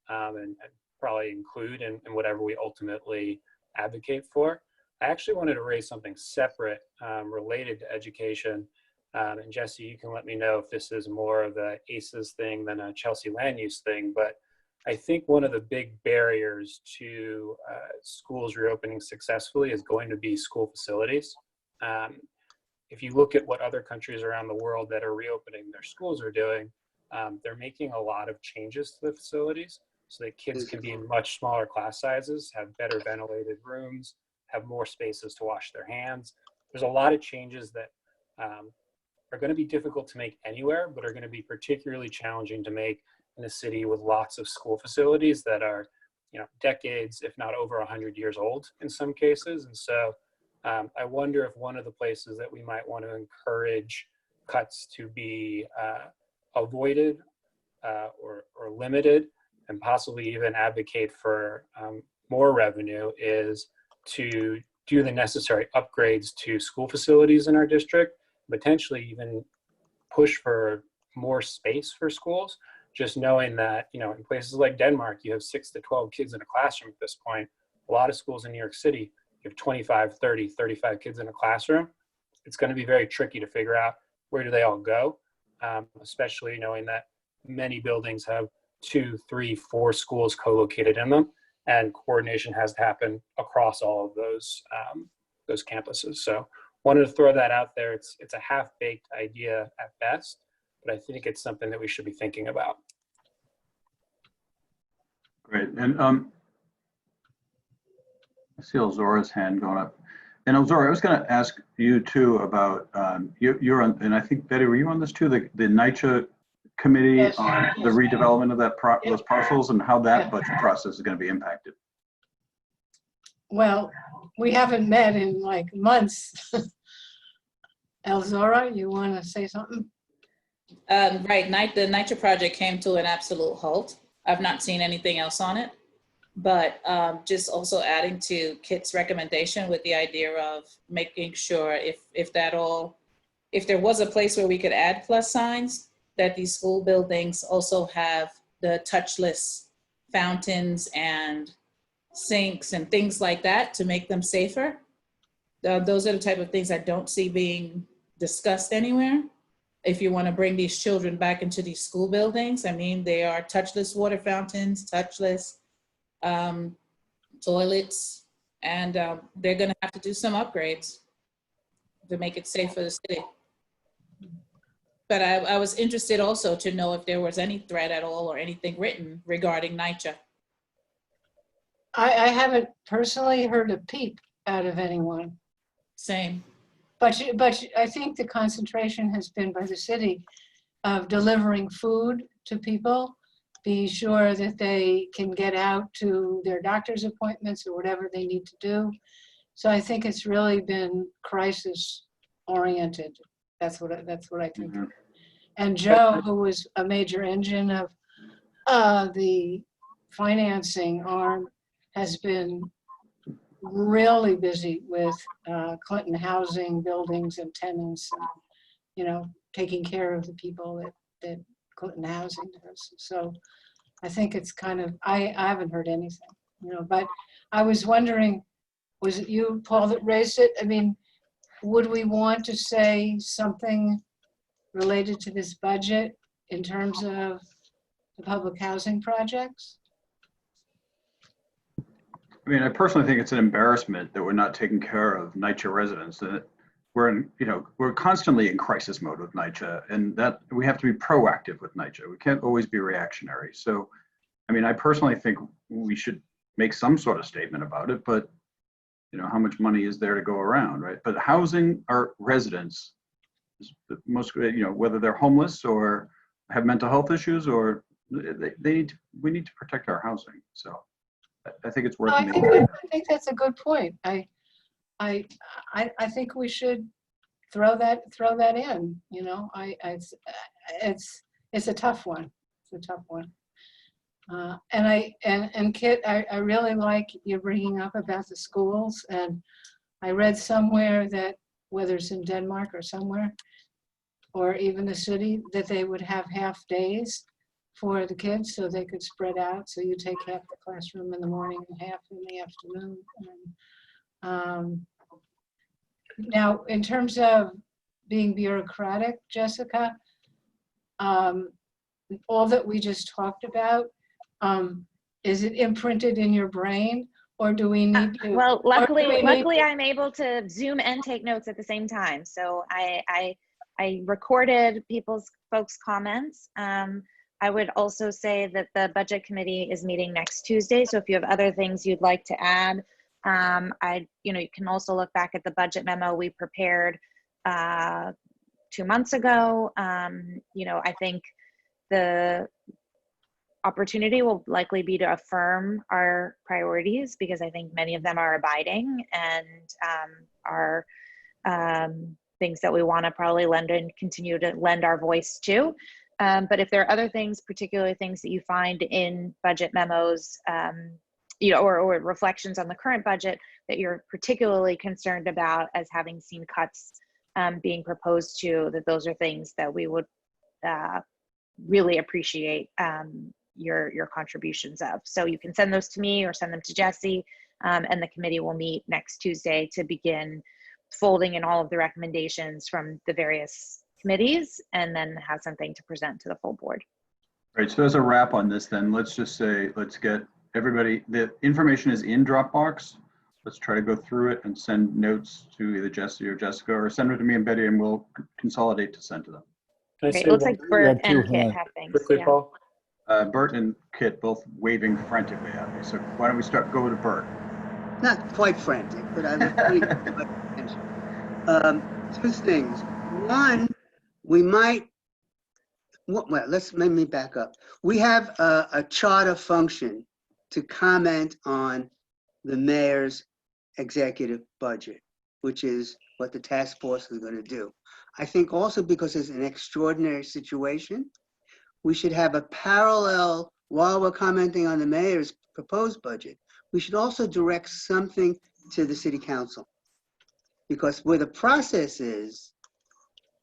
I: and probably include in whatever we ultimately advocate for. I actually wanted to raise something separate related to education. And Jesse, you can let me know if this is more of a ACES thing than a Chelsea land use thing, but I think one of the big barriers to schools reopening successfully is going to be school facilities. If you look at what other countries around the world that are reopening their schools are doing, they're making a lot of changes to the facilities so that kids can be in much smaller class sizes, have better ventilated rooms, have more spaces to wash their hands. There's a lot of changes that are going to be difficult to make anywhere, but are going to be particularly challenging to make in a city with lots of school facilities that are, decades, if not over 100 years old in some cases. And so I wonder if one of the places that we might want to encourage cuts to be avoided or limited, and possibly even advocate for more revenue, is to do the necessary upgrades to school facilities in our district, potentially even push for more space for schools. Just knowing that, in places like Denmark, you have 6 to 12 kids in a classroom at this point. A lot of schools in New York City, you have 25, 30, 35 kids in a classroom. It's going to be very tricky to figure out where do they all go, especially knowing that many buildings have 2, 3, 4 schools co-located in them, and coordination has to happen across all of those campuses. So wanted to throw that out there. It's a half-baked idea at best, but I think it's something that we should be thinking about.
C: Great. And I see Elzora's hand going up. And Elzora, I was going to ask you too about, you're on, and I think Betty, were you on this too, the NYCHA committee
B: Yes.
C: on the redevelopment of those parcels and how that budget process is going to be impacted?
B: Well, we haven't met in like months. Elzora, you want to say something?
D: Right, the NYCHA project came to an absolute halt. I've not seen anything else on it, but just also adding to Kit's recommendation with the idea of making sure if there was a place where we could add plus signs, that these school buildings also have the touchless fountains and sinks and things like that to make them safer. Those are the type of things I don't see being discussed anywhere. If you want to bring these children back into these school buildings, I mean, they are touchless water fountains, touchless toilets, and they're going to have to do some upgrades to make it safe for the city. But I was interested also to know if there was any threat at all or anything written regarding NYCHA.
B: I haven't personally heard a peep out of anyone.
D: Same.
B: But I think the concentration has been by the city of delivering food to people, be sure that they can get out to their doctor's appointments or whatever they need to do. So I think it's really been crisis oriented. That's what I think.
C: Mm-hmm.
B: And Joe, who was a major engine of the financing arm, has been really busy with Clinton housing, buildings and tenants, and, taking care of the people that Clinton housing does. So I think it's kind of, I haven't heard anything, but I was wondering, was it you, Paul, that raised it? I mean, would we want to say something related to this budget in terms of the public housing projects?
C: I mean, I personally think it's an embarrassment that we're not taking care of NYCHA residents. That we're constantly in crisis mode with NYCHA, and that we have to be proactive with NYCHA. We can't always be reactionary. So, I mean, I personally think we should make some sort of statement about it, but you know, how much money is there to go around, right? But housing our residents is the most, you know, whether they're homeless or have mental health issues, or we need to protect our housing. So I think it's worth
B: I
C: making.
B: think that's a good point. I think we should throw that in, you know. It's a tough one. It's a tough one. And Kit, I really like you bringing up about the schools. And I read somewhere that, whether it's in Denmark or somewhere, or even the city, that they would have half days for the kids so they could spread out. So you take half the classroom in the morning and half in the afternoon. And, now, in terms of being bureaucratic, Jessica, all that we just talked about, is it imprinted in your brain, or do we need to?
Q: Well, luckily I'm able to Zoom and take notes at the same time. So I recorded folks' comments. I would also say that the budget committee is meeting next Tuesday. So if you have other things you'd like to add, you can also look back at the budget memo we prepared 2 months ago. I think the opportunity will likely be to affirm our priorities, because I think many of them are abiding and are things that we want to probably lend and continue to lend our voice to. But if there are other things, particular things that you find in budget memos, or reflections on the current budget that you're particularly concerned about as having seen cuts being proposed to, that those are things that we would really appreciate your contributions of. So you can send those to me or send them to Jesse, and the committee will meet next Tuesday to begin folding in all of the recommendations from the various committees, and then have something to present to the full board.
C: Right, so as a wrap on this, then let's just say, let's get everybody, the information is in Dropbox. Let's try to go through it and send notes to either Jesse or Jessica, or send it to me and Betty, and we'll consolidate to send to them.
I: Can I
Q: It
I: say
Q: looks
I: one
Q: like Bert
A: Yeah,
Q: and
A: two,
Q: Kit have things.
I: quickly,
Q: Yeah.
I: Paul?
C: Bert and Kit both waving frantically at me. So why don't we go to Bert?
H: Not quite frantic, but I was paying too much attention. Two things. One, we might, well, let me back up. We have a charter function to comment on the mayor's executive budget, which is what the task force is going to do. I think also, because it's an extraordinary situation, we should have a parallel, while we're commenting on the mayor's proposed budget, we should also direct something to the city council. Because where the process is,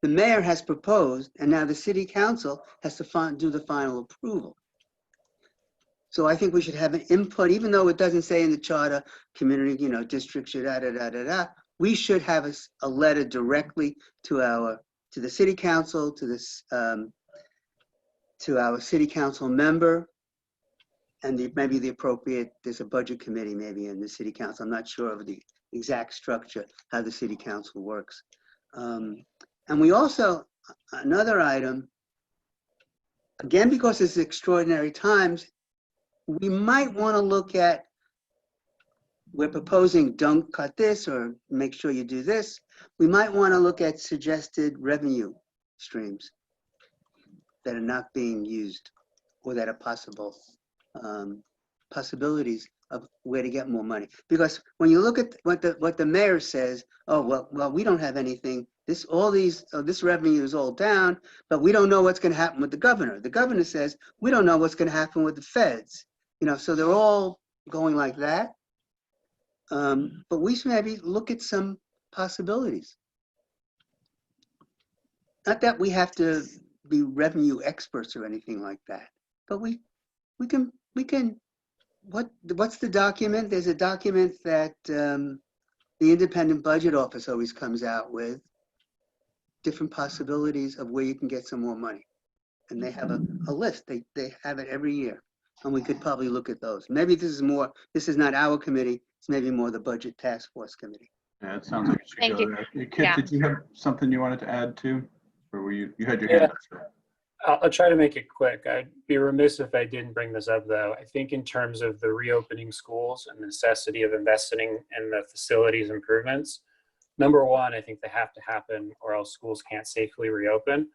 H: the mayor has proposed, and now the city council has to do the final approval. So I think we should have an input, even though it doesn't say in the charter, community, district should we should have a letter directly to the city council, to our city council member, and maybe the appropriate, there's a budget committee maybe in the city council. I'm not sure of the exact structure, how the city council works. And we also, another item, again, because it's extraordinary times, we might want to look at, we're proposing don't cut this or make sure you do this. We might want to look at suggested revenue streams that are not being used, or that are possible possibilities of where to get more money. Because when you look at what the mayor says, oh well, we don't have anything. This revenue is all down, but we don't know what's going to happen with the governor. The governor says we don't know what's going to happen with the feds. So they're all going like that. But we should maybe look at some possibilities. Not that we have to be revenue experts or anything like that, but we can. What's the document? There's a document that the Independent Budget Office always comes out with, different possibilities of where you can get some more money, and they have a list. They have it every year, and we could probably look at those. Maybe this is not our committee. It's maybe more the Budget Task Force Committee.
C: Yeah, it sounds like
Q: Thank you.
C: Kit,
Q: Yeah.
C: did you have something you wanted to add too? Or were you had your hand up? Sir.
I: I'll try to make it quick. I'd be remiss if I didn't bring this up, though. I think in terms of the reopening schools and the necessity of investing in the facilities improvements, number one, I think they have to happen or else schools can't safely reopen.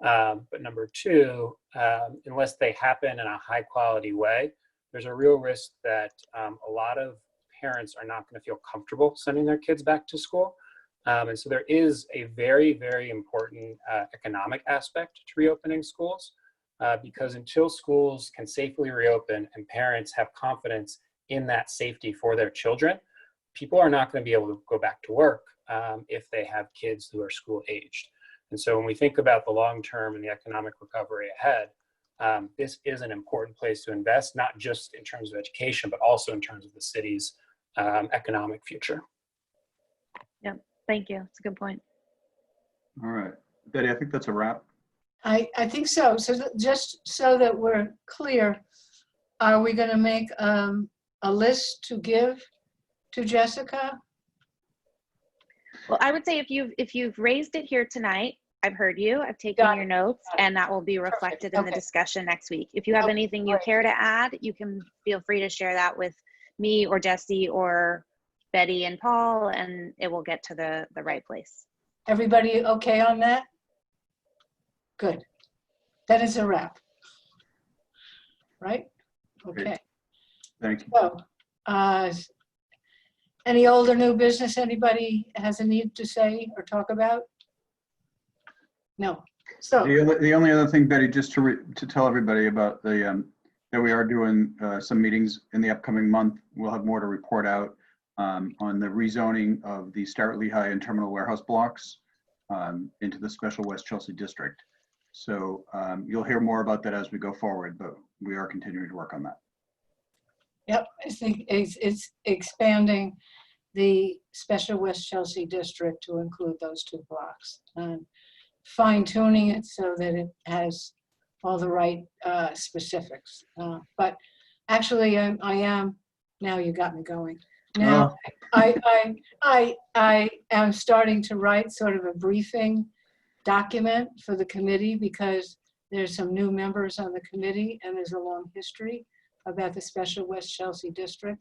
I: But number two, unless they happen in a high quality way, there's a real risk that a lot of parents are not going to feel comfortable sending their kids back to school. And so there is a very, very important economic aspect to reopening schools, because until schools can safely reopen and parents have confidence in that safety for their children, people are not going to be able to go back to work if they have kids who are school aged. And so when we think about the long term and the economic recovery ahead, this is an important place to invest, not just in terms of education, but also in terms of the city's economic future.
K: Yep. Thank you. It's a good point.
C: All right, Betty, I think that's a wrap.
B: I think so. So just so that we're clear, are we going to make a list to give to Jessica?
K: Well, I would say if you've raised it here tonight, I've heard you, I've taken your notes, and that will be reflected in the discussion next week. If you have anything you care to add, you can feel free to share that with me or Jesse or Betty and Paul, and it will get to the right place.
B: Everybody okay on that? Good. That is a wrap. Right? Okay.
C: Thank you.
B: So, any old or new business anybody has a need to say or talk about? No. So
C: The only other thing, Betty, just to tell everybody about the that we are doing some meetings in the upcoming month. We'll have more to report out on the rezoning of the Starrett Lehigh and Terminal Warehouse blocks into the Special West Chelsea District. So you'll hear more about that as we go forward, but we are continuing to work on that.
B: yep, I think it's expanding the Special West Chelsea District to include those two blocks and fine tuning it so that it has all the right specifics. But actually, I am, now you got me going. Now, I am starting to write sort of a briefing document for the committee because there's some new members on the committee and there's a long history about the Special West Chelsea District.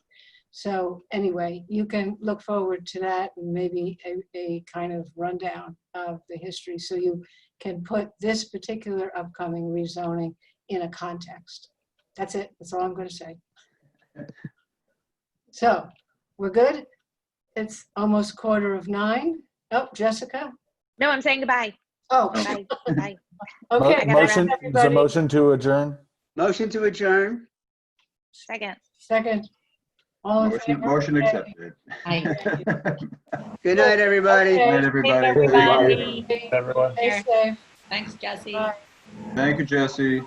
B: So anyway, you can look forward to that and maybe a kind of rundown of the history so you can put this particular upcoming rezoning in a context. That's it. That's all I'm going to say. So we're good. It's almost 8:45. Oh, Jessica?
K: No, I'm saying goodbye.
B: Oh,
K: Bye. Bye.
B: okay.
A: Motion, is there a motion to adjourn?
H: Motion to adjourn.
K: Second.
B: Second. All in favor?
C: Motion accepted.
H: Good night, everybody.
B: Okay.
C: Good night, everybody.
L: Everybody.
I: Everyone.
B: Stay safe.
L: Thanks, Jesse.
B: Bye.
C: Thank you, Jesse.